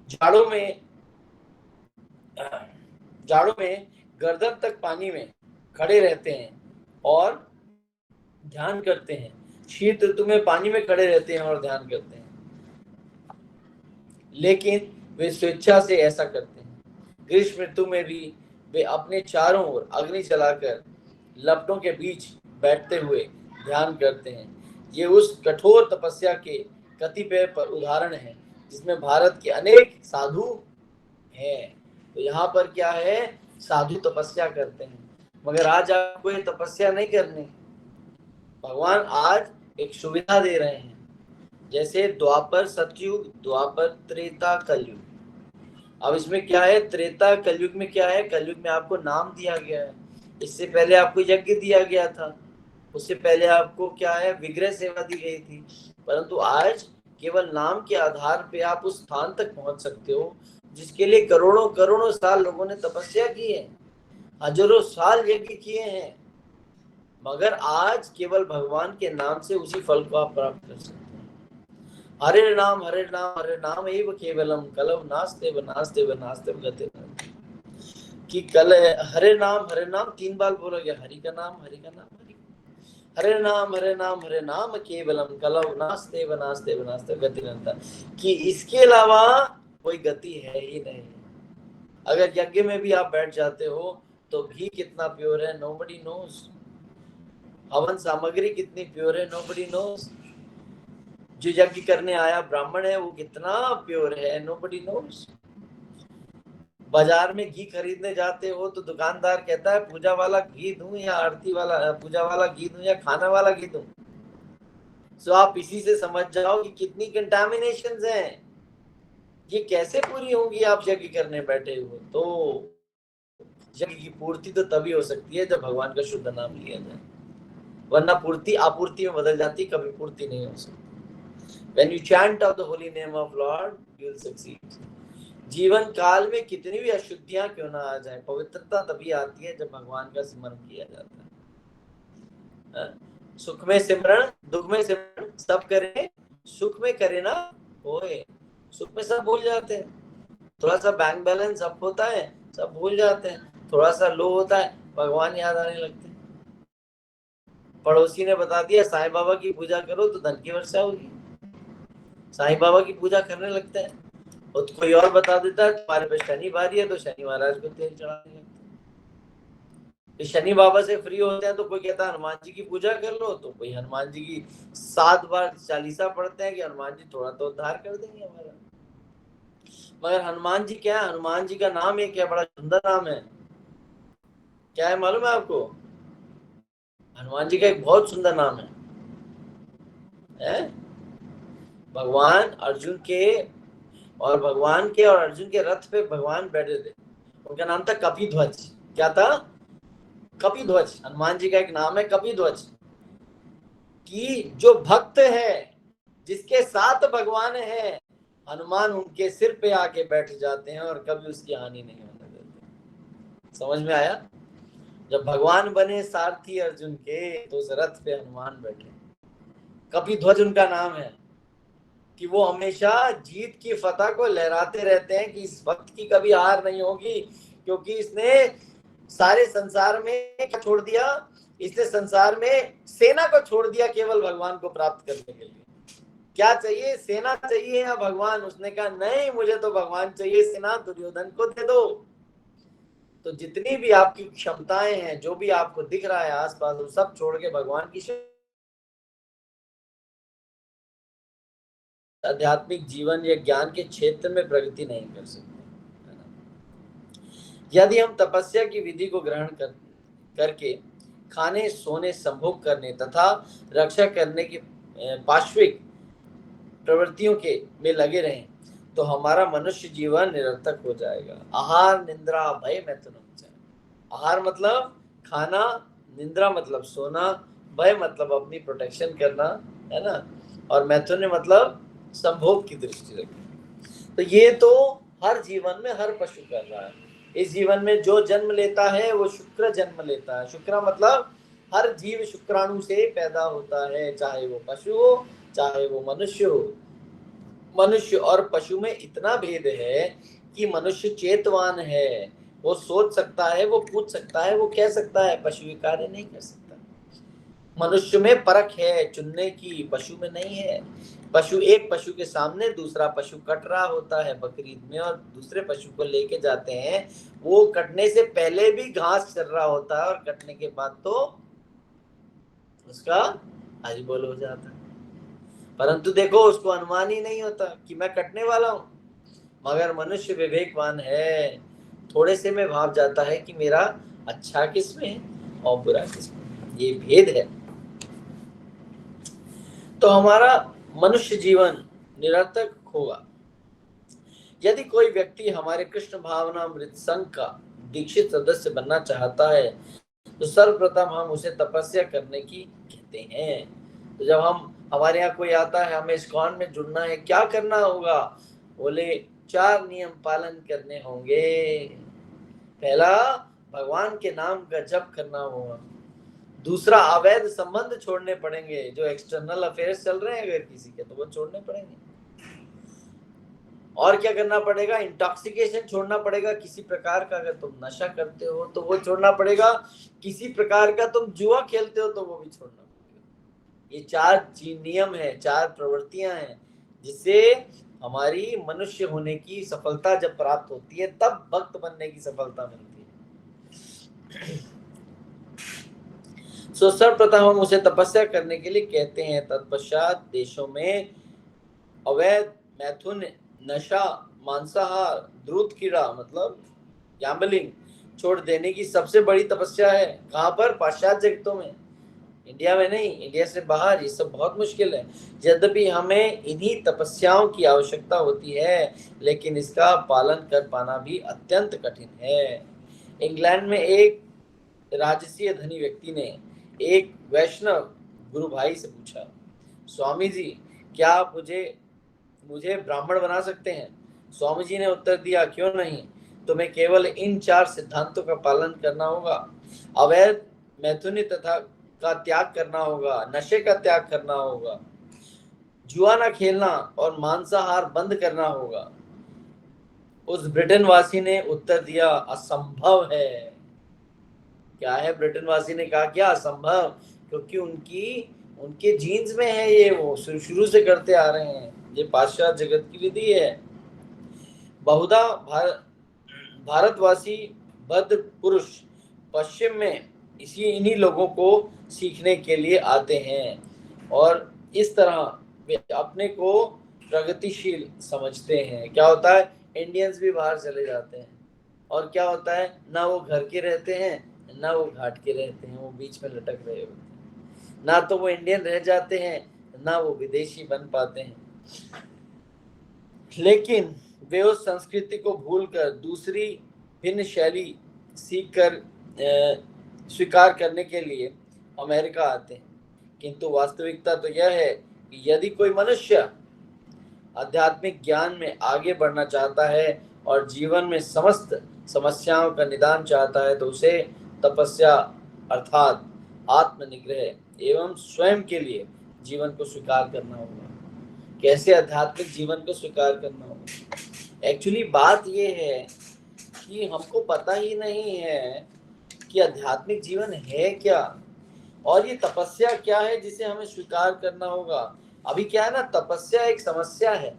जाड़ों में गर्दन तक पानी में खड़े रहते हैं और ध्यान करते हैं। शीत ऋतु में पानी में खड़े रहते हैं और ध्यान करते हैं, लेकिन वे स्वेच्छा से ऐसा करते हैं। ग्रीष्म ऋतु में भी वे अपने चारों ओर अग्नि जलाकर लपटों के बीच बैठते हुए ध्यान करते हैं। ये उस कठोर तपस्या के कतिपय उदाहरण हैं जिसमें भारत के अनेक साधु हैं। तो यहाँ पर क्या है, साधु तपस्या करते हैं, मगर आज आपको ये तपस्या नहीं करनी। भगवान आज एक सुविधा दे रहे हैं, जैसे द्वापर सतयुग, द्वापर त्रेता कलयुग। अब इसमें क्या है, त्रेता कलयुग में क्या है, कलयुग में आपको नाम दिया गया है, इससे पहले आपको यज्ञ दिया गया था, उससे पहले आपको क्या है, विग्रह सेवा दी गई थी। परंतु आज केवल नाम के आधार पे आप उस स्थान तक पहुंच सकते हो जिसके लिए करोड़ों करोड़ों साल लोगों ने तपस्या की है, हजारों साल यज्ञ किए हैं, मगर आज केवल भगवान के नाम से उसी फल को आप प्राप्त कर सकते हैं। हरे नाम हरे नाम हरे नाम एव केवलम कलव नास्ते व नास्ते व नास्ते गते। कि कल हरे नाम 3 बार बोला गया, हरि का नाम हरि का नाम हरे नाम हरे नाम केवलम कलव नास्ते व नास्ते व नास्ते गति नंता, कि इसके अलावा कोई गति है ही नहीं। अगर यज्ञ में भी आप बैठ जाते हो तो घी कितना प्योर है, नोबडी नोज। हवन सामग्री कितनी प्योर है, नोबडी नोज। जो यज्ञ करने आया ब्राह्मण है वो कितना प्योर है, नोबडी नोज। बाजार में घी खरीदने जाते हो तो दुकानदार कहता है पूजा वाला घी दूं या आरती वाला, पूजा वाला घी दूं या खाना वाला घी दूं। सो आप इसी से समझ जाओ कि कितनी कंटामिनेशंस हैं, ये कैसे पूरी होंगी आप यज्ञ करने बैठे हो। तो यज्ञ की पूर्ति तो तभी हो सकती है जब भगवान का शुद्ध नाम लिया जाए, वरना पूर्ति आपूर्ति में बदल जाती, कभी पूर्ति नहीं हो सकती। When you chant of the holy name of Lord, you will succeed. जीवन काल में कितनी भी अशुद्धियां क्यों ना आ जाए, पवित्रता तभी आती है जब भगवान का स्मरण किया जाता है। सुख में सिमरण दुख में सिमरण सब करें, सुख में करे ना होए। सुख में सब भूल जाते हैं, थोड़ा सा बैंक बैलेंस अप होता है सब भूल जाते हैं, थोड़ा सा लो होता है भगवान याद आने लगते हैं। पड़ोसी ने बता दिया साईं बाबा की पूजा करो तो धन की वर्षा होगी, साईं बाबा की पूजा करने लगते हैं। और तो कोई और बता देता है तुम्हारे पे शनि भारी है तो शनि महाराज को तेल चढ़ाने लगते हैं। शनि बाबा से फ्री होते हैं तो कोई कहता है हनुमान जी की पूजा कर लो, तो कोई हनुमान जी की 7 बार चालीसा पढ़ते हैं कि हनुमान जी थोड़ा तो उद्धार कर देंगे हमारा। मगर हनुमान जी क्या है, हनुमान जी का नाम है क्या बड़ा सुंदर नाम है, क्या है मालूम है आपको? हनुमान जी का एक बहुत सुंदर नाम है? भगवान अर्जुन के और अर्जुन के रथ पे भगवान बैठे थे, उनका नाम था कपिध्वज। क्या था? कपिध्वज। हनुमान जी का एक नाम है कपिध्वज, कि जो भक्त है जिसके साथ भगवान है, हनुमान उनके सिर पे आके बैठ जाते हैं और कभी उसकी हानि नहीं होने देते। समझ में आया? जब भगवान बने सारथी अर्जुन के तो उस रथ पे हनुमान बैठे, कपिध्वज उनका नाम है, कि वो हमेशा जीत की फतह को लहराते रहते हैं कि इस भक्त की कभी हार नहीं होगी, क्योंकि इसने सारे संसार में क्या छोड़ दिया, इसने संसार में सेना को छोड़ दिया केवल भगवान को प्राप्त करने के लिए। क्या चाहिए, सेना चाहिए या भगवान? उसने कहा नहीं, मुझे तो भगवान चाहिए, सेना दुर्योधन को दे दो। तो जितनी भी आपकी क्षमताएं हैं, जो भी आपको दिख रहा है आसपास, वो सब छोड़ के भगवान की आध्यात्मिक जीवन या ज्ञान के क्षेत्र में प्रगति नहीं कर सकते। यदि हम तपस्या की विधि को ग्रहण करके खाने सोने संभोग करने तथा रक्षा करने की पाश्विक प्रवृत्तियों के में लगे रहें तो हमारा मनुष्य जीवन निरर्थक हो जाएगा। आहार निंद्रा भय मैथुन। आहार मतलब खाना, निंद्रा मतलब सोना, भय मतलब अपनी प्रोटेक्शन करना, है ना, और मैथुन मतलब संभोग की दृष्टि रखना। तो ये तो हर जीवन में हर पशु कर रहा है। इस जीवन में जो जन्म लेता है वो शुक्र जन्म लेता है। शुक्र मतलब हर जीव शुक्राणु से पैदा होता है, चाहे वो पशु हो चाहे वो मनुष्य हो। मनुष्य और पशु में इतना भेद है कि मनुष्य चेतवान है, वो सोच सकता है, वो पूछ सकता है, वो कह सकता है, पशु ये कार्य नहीं कर सकता। मनुष्य में परख है चुनने की, पशु में नहीं है। एक पशु के सामने दूसरा पशु कट रहा होता है बकरीद में, और दूसरे पशु को लेके जाते हैं, वो कटने से पहले भी घास चल रहा होता है और कटने के बाद तो उसका हरिबोल हो जाता है। परंतु देखो उसको अनुमान ही नहीं होता कि मैं कटने वाला हूं। मगर मनुष्य विवेकवान है, थोड़े से में भाव जाता है कि मेरा अच्छा किसमें है और बुरा किसमें है। ये भेद है। तो हमारा मनुष्य जीवन निरर्थक होगा। यदि कोई व्यक्ति हमारे कृष्ण भावना अमृत संघ का दीक्षित सदस्य बनना चाहता है तो सर्वप्रथम हम उसे तपस्या करने की कहते हैं। तो जब हम हमारे यहाँ कोई आता है, हमें इस्कॉन में जुड़ना है, क्या करना होगा? बोले 4 नियम पालन करने होंगे। पहला, भगवान के नाम का जप करना होगा। दूसरा, अवैध संबंध छोड़ने पड़ेंगे। जो एक्सटर्नल अफेयर्स चल रहे हैं अगर किसी के, तो वो छोड़ने पड़ेंगे। और क्या करना पड़ेगा? इंटॉक्सिकेशन छोड़ना पड़ेगा किसी प्रकार का। अगर तुम नशा करते हो तो वो छोड़ना पड़ेगा। किसी प्रकार का तुम जुआ खेलते हो तो वो भी छोड़ना पड़ेगा। ये 4 नियम है, 4 प्रवृत्तियां हैं जिससे हमारी मनुष्य होने की सफलता जब प्राप्त होती है तब भक्त बनने की सफलता मिलती है। सो सर्वप्रथम हम उसे तपस्या करने के लिए कहते हैं। तत्पश्चात देशों में अवैध मैथुन, नशा, मांसाहार, द्रुत कीड़ा मतलब गैम्बलिंग छोड़ देने की सबसे बड़ी तपस्या है। कहाँ पर? पाश्चात्य जगतों में। इंडिया में नहीं, इंडिया से बाहर ये सब बहुत मुश्किल है। यद्यपि हमें इन्हीं तपस्याओं की आवश्यकता होती है, लेकिन इसका पालन कर पाना भी अत्यंत कठिन है। इंग्लैंड में एक राजसीय धनी व्यक्ति ने एक वैष्णव गुरु भाई से पूछा, स्वामी जी क्या आप मुझे ब्राह्मण बना सकते हैं? स्वामी जी ने उत्तर दिया, क्यों नहीं, तुम्हें केवल इन 4 सिद्धांतों का पालन करना होगा। अवैध मैथुनी तथा का त्याग करना होगा, नशे का त्याग करना होगा, जुआ ना खेलना और मांसाहार बंद करना होगा। उस ब्रिटेन वासी ने उत्तर दिया, असंभव है। क्या है? ब्रिटेन वासी ने कहा क्या? असंभव। क्योंकि उनके जीन्स में है ये, वो शुरू से करते आ रहे हैं। ये पाश्चात्य जगत की विधि है। बहुधा भारतवासी बद्ध पुरुष पश्चिम में इन्हीं लोगों को सीखने के लिए आते हैं और इस तरह वे अपने को प्रगतिशील समझते हैं। क्या होता है? इंडियंस भी बाहर चले जाते हैं और क्या होता है, ना वो घर के रहते हैं ना वो घाट के रहते हैं, वो बीच में लटक रहे होते हैं। ना तो वो इंडियन रह जाते हैं ना वो विदेशी बन पाते हैं। लेकिन वे उस संस्कृति को भूलकर दूसरी भिन्न शैली सीखकर स्वीकार करने के लिए अमेरिका आते हैं। किंतु वास्तविकता तो यह है कि यदि कोई मनुष्य आध्यात्मिक ज्ञान में आगे बढ़ना चाहता है और जीवन में समस्त समस्याओं का निदान चाहता है तो उसे तपस्या अर्थात आत्मनिग्रह एवं स्वयं के लिए जीवन को स्वीकार करना होगा। कैसे आध्यात्मिक जीवन को स्वीकार करना होगा? एक्चुअली बात यह है कि हमको पता ही नहीं है कि आध्यात्मिक जीवन है क्या और ये तपस्या क्या है जिसे हमें स्वीकार करना होगा। अभी क्या है ना, तपस्या एक समस्या है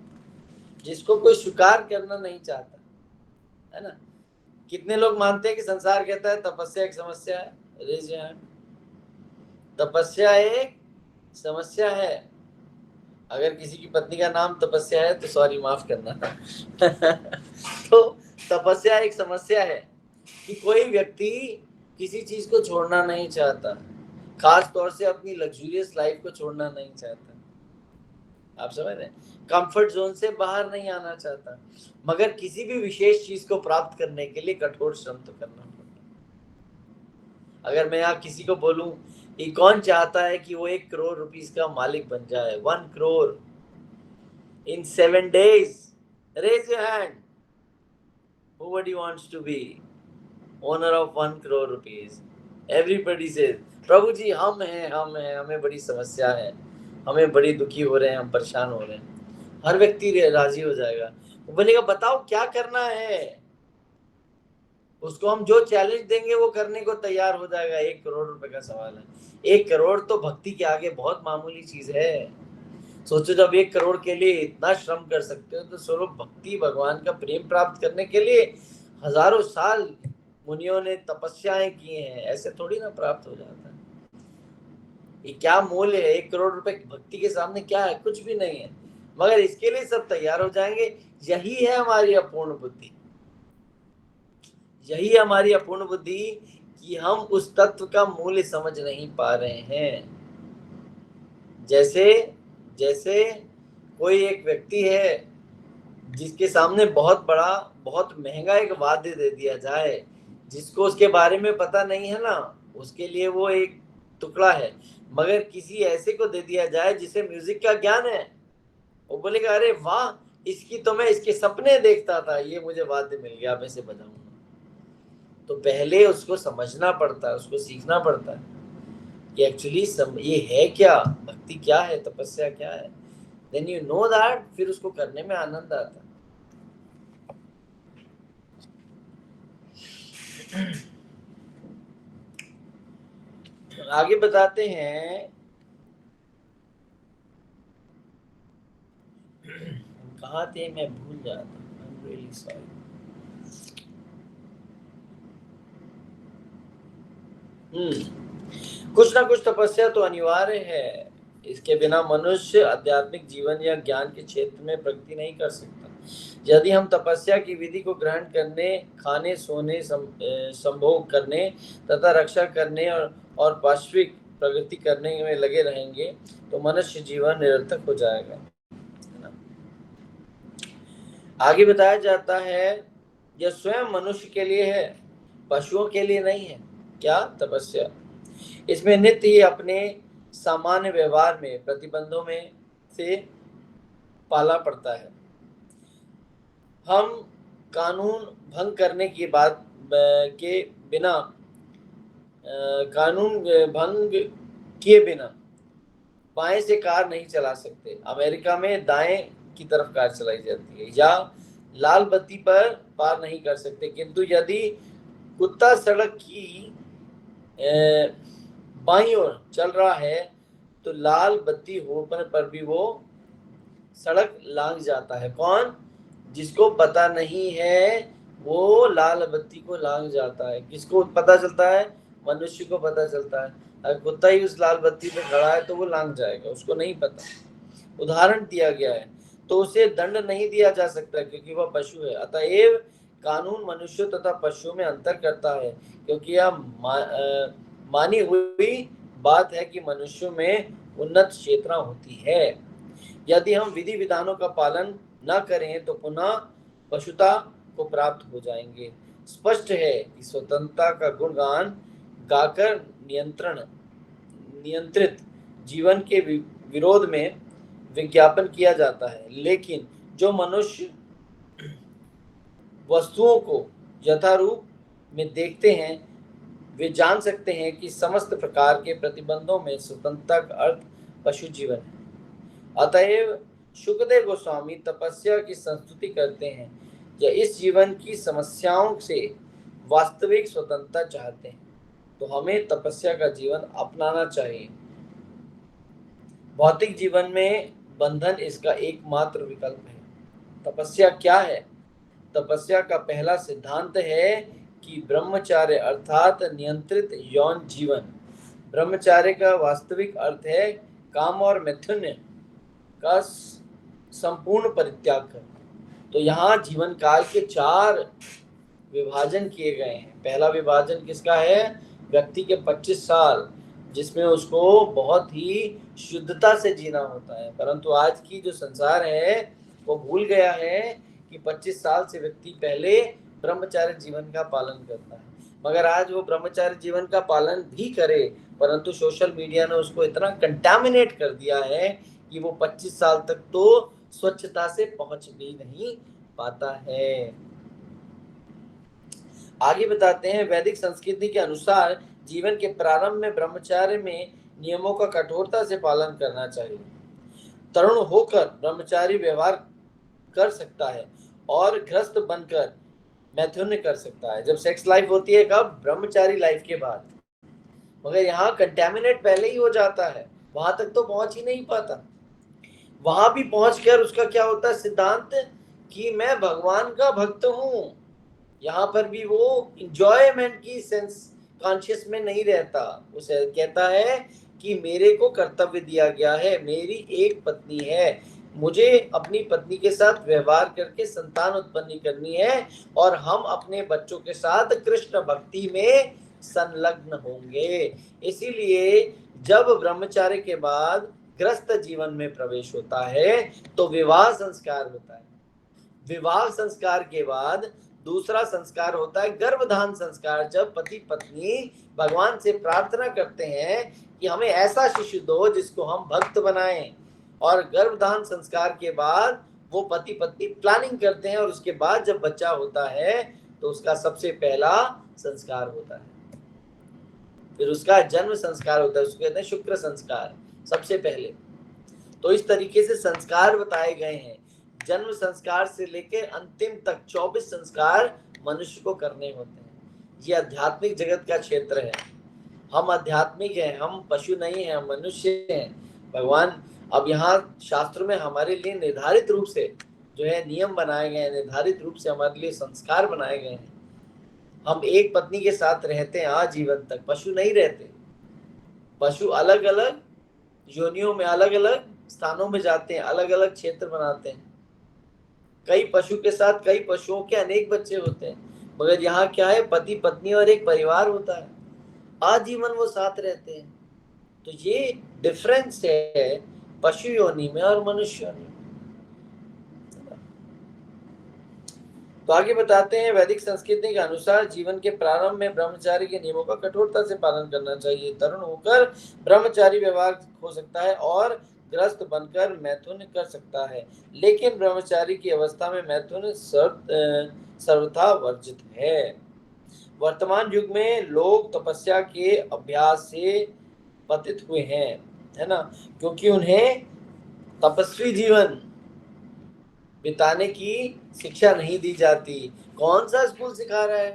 जिसको कोई स्वीकार करना नहीं चाहता है ना। कितने लोग मानते हैं कि संसार कहता है तपस्या एक समस्या है? Raise your hand. तपस्या एक समस्या है। अगर किसी की पत्नी का नाम तपस्या है तो सॉरी, माफ करना। तो तपस्या एक समस्या है कि कोई व्यक्ति किसी चीज को छोड़ना नहीं चाहता, खास तौर से अपनी लग्जूरियस लाइफ को छोड़ना नहीं चाहता। आप समझ रहे हैं? कंफर्ट जोन से बाहर नहीं आना चाहता, मगर किसी भी विशेष चीज को प्राप्त करने के लिए कठोर श्रम तो करना पड़ता। अगर मैं यहाँ किसी को बोलूं कि कौन चाहता है कि वो 1 करोड़ रुपीस का मालिक बन जाए, 1 crore in 7 days, raise your hand. Who wants to be owner of 1 crore rupees? Everybody says, प्रभु जी हम हैं, हमें बड़ी समस्या है, हमें बड़ी दुखी हो रहे हैं, हम परेशान हो रहे हैं। हर व्यक्ति राजी हो जाएगा। वो बोलेगा बताओ क्या करना है। उसको हम जो चैलेंज देंगे वो करने को तैयार हो जाएगा। 1 करोड़ रुपए का सवाल है। 1 करोड़ तो भक्ति के आगे बहुत मामूली चीज है। सोचो जब 1 करोड़ के लिए इतना श्रम कर सकते हो तो सोचो भक्ति, भगवान का प्रेम प्राप्त करने के लिए हजारों साल मुनियों ने तपस्याएं की हैं, ऐसे थोड़ी ना प्राप्त हो जाता है। ये क्या मूल्य है? 1 करोड़ रुपए भक्ति के सामने क्या है? कुछ भी नहीं है। मगर इसके लिए सब तैयार हो जाएंगे। यही है हमारी अपूर्ण बुद्धि, यही हमारी अपूर्ण बुद्धि कि हम उस तत्व का मूल्य समझ नहीं पा रहे हैं। जैसे जैसे कोई एक व्यक्ति है जिसके सामने बहुत बड़ा, बहुत महंगा एक वाद्य दे दिया जाए, जिसको उसके बारे में पता नहीं है ना, उसके लिए वो एक टुकड़ा है। मगर किसी ऐसे को दे दिया जाए जिसे म्यूजिक का ज्ञान है, वो बोलेगा अरे वाह, इसकी तो मैं इसके सपने देखता था, ये मुझे वाद्य मिल गया, मैं इसे बजाऊंगा। तो पहले उसको समझना पड़ता है, उसको सीखना पड़ता है कि एक्चुअली ये है क्या, भक्ति क्या है, तपस्या क्या है। देन यू नो दैट, फिर उसको करने में आनंद आता है। आगे बताते हैं। कहाँ थे, मैं भूल जाता हूँ। I'm really sorry. कुछ ना कुछ तपस्या तो अनिवार्य है। इसके बिना मनुष्य आध्यात्मिक जीवन या ज्ञान के क्षेत्र में प्रगति नहीं कर सकता। यदि हम तपस्या की विधि को ग्रहण करने, खाने, सोने, संभोग करने तथा रक्षा करने और पाश्विक प्रगति करने में लगे रहेंगे तो मनुष्य जीवन निरर्थक हो जाएगा। आगे बताया जाता है यह स्वयं मनुष्य के लिए है, पशुओं के लिए नहीं है। क्या? तपस्या। इसमें नित्य ही अपने सामान्य व्यवहार में प्रतिबंधों में से पाला पड़ता है। हम कानून भंग करने की बात के बिना, कानून भंग किए बिना बाएं से कार नहीं चला सकते। अमेरिका में दाएं की तरफ कार चलाई जाती है, या लाल बत्ती पर पार नहीं कर सकते। किंतु यदि कुत्ता सड़क की बाईं ओर चल रहा है तो लाल बत्ती होने पर भी वो सड़क लांघ जाता है। कौन? जिसको पता नहीं है वो लाल बत्ती को लांघ जाता है। किसको पता चलता है? मनुष्य को पता चलता है। अगर कुत्ता ही उस लाल बत्ती पे खड़ा है तो वो लांघ जाएगा, उसको नहीं पता। उदाहरण दिया गया है, तो उसे दंड नहीं दिया जा सकता क्योंकि वह पशु है। अतएव कानून मनुष्यों तथा पशुओं में अंतर करता है, क्योंकि यह मानी हुई बात है कि मनुष्यों में उन्नत चेतना होती है। यदि हम विधि विधानों का पालन न करें तो पुनः पशुता को प्राप्त हो जाएंगे। स्पष्ट है कि स्वतंत्रता का गुणगान गाकर नियंत्रित जीवन के विरोध में विज्ञापन किया जाता है, लेकिन जो मनुष्य वस्तुओं को यथारूप में देखते हैं वे जान सकते हैं कि समस्त प्रकार के प्रतिबंधों में स्वतंत्रता का अर्थ पशु जीवन है। अतएव शुकदेव गोस्वामी तपस्या की संस्तुति करते हैं या इस जीवन की समस्याओं से वास्तविक स्वतंत्रता चाहते हैं तो हमें तपस्या का जीवन अपनाना चाहिए। भौतिक जीवन में बंधन इसका एकमात्र विकल्प है। तपस्या क्या है? तपस्या का पहला सिद्धांत है कि ब्रह्मचार्य अर्थात नियंत्रित यौन जीवन। ब्रह्मचार्य का वास्तविक अर्थ है काम और मैथुन का संपूर्ण परित्याग करना। तो यहाँ जीवन काल के 4 विभाजन किए गए हैं। पहला विभाजन किसका है? व्यक्ति के 25 साल, जिसमें उसको बहुत ही शुद्धता से जीना होता है। परंतु आज की जो संसार है वो भूल गया है कि 25 साल से व्यक्ति पहले ब्रह्मचार्य जीवन का पालन करता है। मगर आज वो ब्रह्मचार्य जीवन का पालन भी करे, परंतु सोशल मीडिया ने उसको इतना कंटामिनेट कर दिया है कि वो 25 साल तक तो स्वच्छता से पहुंच भी नहीं पाता है। आगे बताते हैं, वैदिक संस्कृति के अनुसार जीवन के प्रारंभ में ब्रह्मचार्य में नियमों का कठोरता से पालन करना चाहिए। तरुण होकर ब्रह्मचारी व्यवहार कर सकता है और गृहस्थ बनकर मैथुन्य कर सकता है। जब सेक्स लाइफ होती है कब? ब्रह्मचारी लाइफ के बाद। मगर यहाँ कंटेमिनेट पहले ही हो जाता है, वहां तक तो पहुंच ही नहीं पाता। वहां भी पहुंचकर उसका क्या होता है सिद्धांत कि मैं भगवान का भक्त हूं। यहाँ पर भी वो इंजॉयमेंट की सेंस कॉन्शियस में नहीं रहता। उसे कहता है कि मेरे को कर्तव्य दिया गया है, मेरी एक पत्नी है, मुझे अपनी पत्नी के साथ व्यवहार करके संतान उत्पन्न करनी है और हम अपने बच्चों के साथ कृष्ण भक्ति में संलग्न होंगे। इसीलिए जब ब्रह्मचार्य के बाद गृहस्थ जीवन में प्रवेश होता है तो विवाह संस्कार होता है। विवाह संस्कार के बाद दूसरा संस्कार होता है गर्भधान संस्कार, जब पति पत्नी भगवान से प्रार्थना करते हैं कि हमें ऐसा शिशु दो जिसको हम भक्त बनाएं, और गर्भधान संस्कार के बाद वो पति पत्नी प्लानिंग करते हैं और उसके बाद जब बच्चा होता है तो उसका सबसे पहला संस्कार होता है, फिर उसका जन्म संस्कार होता है, उसको कहते हैं शुक्र संस्कार सबसे पहले। तो इस तरीके से संस्कार बताए गए हैं, जन्म संस्कार से लेकर अंतिम तक 24 संस्कार मनुष्य को करने होते हैं। ये आध्यात्मिक जगत का क्षेत्र है, हम आध्यात्मिक हैं, हम पशु नहीं हैं, हम मनुष्य हैं। भगवान अब यहाँ शास्त्र में हमारे लिए निर्धारित रूप से जो है नियम बनाए गए हैं, निर्धारित रूप से हमारे लिए संस्कार बनाए गए हैं। हम एक पत्नी के साथ रहते हैं आजीवन तक, पशु नहीं रहते। पशु अलग अलग योनियों में अलग अलग स्थानों में जाते हैं, अलग अलग क्षेत्र बनाते हैं। कई पशु के साथ कई पशुओं के अनेक बच्चे होते हैं, मगर यहाँ क्या है, पति पत्नी और एक परिवार होता है, आजीवन वो साथ रहते हैं। तो ये डिफरेंस है पशु योनि में और मनुष्य योनि में। तो आगे बताते हैं, वैदिक संस्कृति के अनुसार जीवन के प्रारंभ में ब्रह्मचारी के नियमों का कठोरता से पालन करना चाहिए। तरुण होकर ब्रह्मचारी व्यवहार हो सकता है और ग्रस्त बनकर मैथुन कर सकता है, लेकिन ब्रह्मचारी की अवस्था में मैथुन सर्वथा वर्जित है। वर्तमान युग में लोग तपस्या के अभ्यास से पतित हुए हैं, है ना, क्योंकि उन्हें तपस्वी जीवन बिताने की शिक्षा नहीं दी जाती। कौन सा स्कूल सिखा रहा है?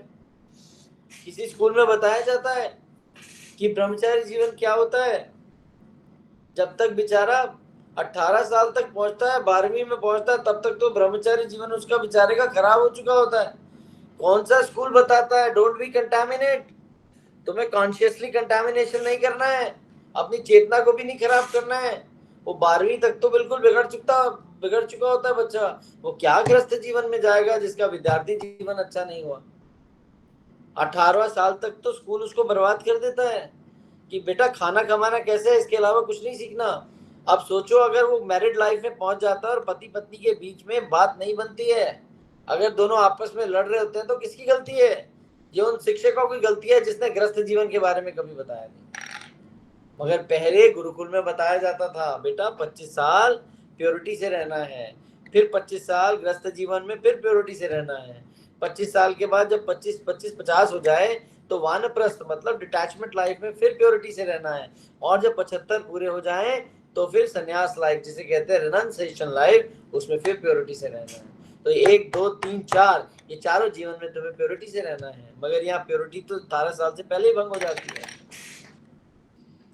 किसी स्कूल में बताया जाता है कि ब्रह्मचारी जीवन क्या होता है? जब तक बेचारा 18 साल तक पहुंचता है, 12वीं में पहुंचता है, तब तक तो ब्रह्मचारी जीवन उसका बेचारे का खराब हो चुका होता है। कौन सा स्कूल बताता है डोंट बी कंटामिनेट? तुम्हें कॉन्शियसली कंटामिनेशन नहीं करना है, अपनी चेतना को भी नहीं खराब करना है। वो 12वीं तक तो बिल्कुल बिगड़ चुका होता है बच्चा, वो क्या ग्रस्त जीवन में जाएगा जिसका विद्यार्थी जीवन अच्छा नहीं हुआ। 18वां साल तक तो स्कूल उसको बर्बाद कर देता है कि बेटा खाना कमाना कैसे है, इसके अलावा कुछ नहीं सीखना। अब सोचो अगर वो मैरिड लाइफ में पहुंच जाता है और पति पत्नी के बीच में बात नहीं बनती है, अगर दोनों आपस में लड़ रहे होते हैं, तो किसकी गलती है? ये उन शिक्षकों की गलती है जिसने ग्रस्त जीवन के बारे में कभी बताया नहीं। मगर पहले गुरुकुल में बताया जाता था, बेटा 25 साल प्योरिटी से रहना है, फिर 25 साल ग्रस्त जीवन में फिर प्योरिटी से रहना है। 25 साल के बाद जब 25-50 हो जाए तो वानप्रस्थ मतलब डिटैचमेंट लाइफ में फिर प्योरिटी से रहना है, और जब 75 पूरे हो जाए तो फिर संन्यास लाइफ जिसे कहते हैं रिनंसिएशन लाइफ, उसमें फिर प्योरिटी से रहना है। तो 1 2 3 4 ये चारों जीवन में तुम्हें प्योरिटी से रहना है, मगर यहाँ प्योरिटी तो 18 साल से पहले ही भंग हो जाती है।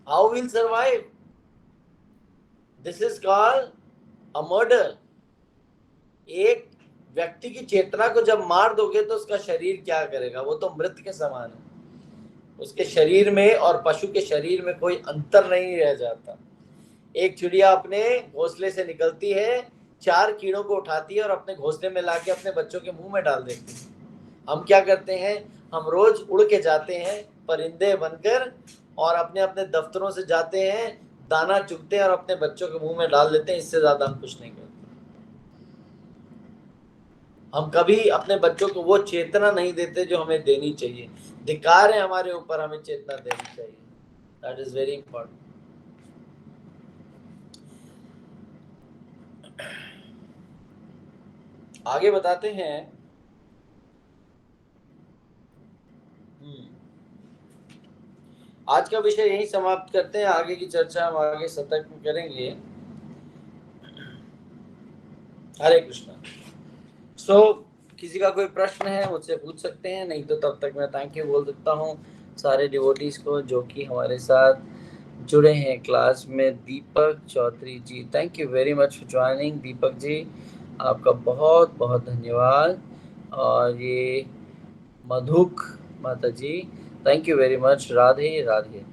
How will survive? This is called a murder. एक व्यक्ति की चेतना को जब मार दोगे तो उसका शरीर क्या करेगा? वो तो मृत के समान है, उसके शरीर में और पशु के शरीर में कोई अंतर नहीं रह जाता। एक चिड़िया अपने घोंसले से निकलती है, 4 कीड़ों को उठाती है और अपने घोंसले में लाके अपने बच्चों के मुंह में डाल देती है। हम क्या करते हैं? हम रोज उड़ के जाते हैं परिंदे बनकर और अपने अपने दफ्तरों से जाते हैं, दाना चुगते हैं और अपने बच्चों के मुंह में डाल देते हैं। इससे ज्यादा हम कुछ नहीं करते। हम कभी अपने बच्चों को वो चेतना नहीं देते जो हमें देनी चाहिए। धिक्कार है हमारे ऊपर, हमें चेतना देनी चाहिए। That is very important. आगे बताते हैं। आज का विषय यही समाप्त करते हैं, आगे की चर्चा हम आगे सतर्क में करेंगे। हरे कृष्णा। किसी का कोई प्रश्न है मुझसे पूछ सकते हैं, नहीं तो तब तक मैं थैंक यू बोल देता हूँ सारे डिवोटीज को जो कि हमारे साथ जुड़े हैं क्लास में। Deepak Chaudhary ji, thank you very much for joining. Deepak ji आपका बहुत बहुत धन्यवाद। और ये Madhuk Mata ji, thank you very much. Radhe Radhe.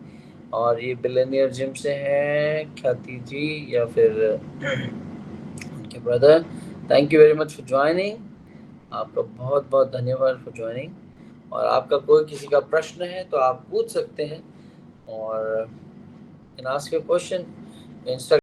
और ये बिलियनियर जिम से हैं ख्याति जी या फिर उनके brother. Thank you very much for joining. आपका बहुत बहुत धन्यवाद फॉर ज्वाइनिंग। और आपका कोई किसी का प्रश्न है तो आप पूछ सकते हैं और can ask your question. Insta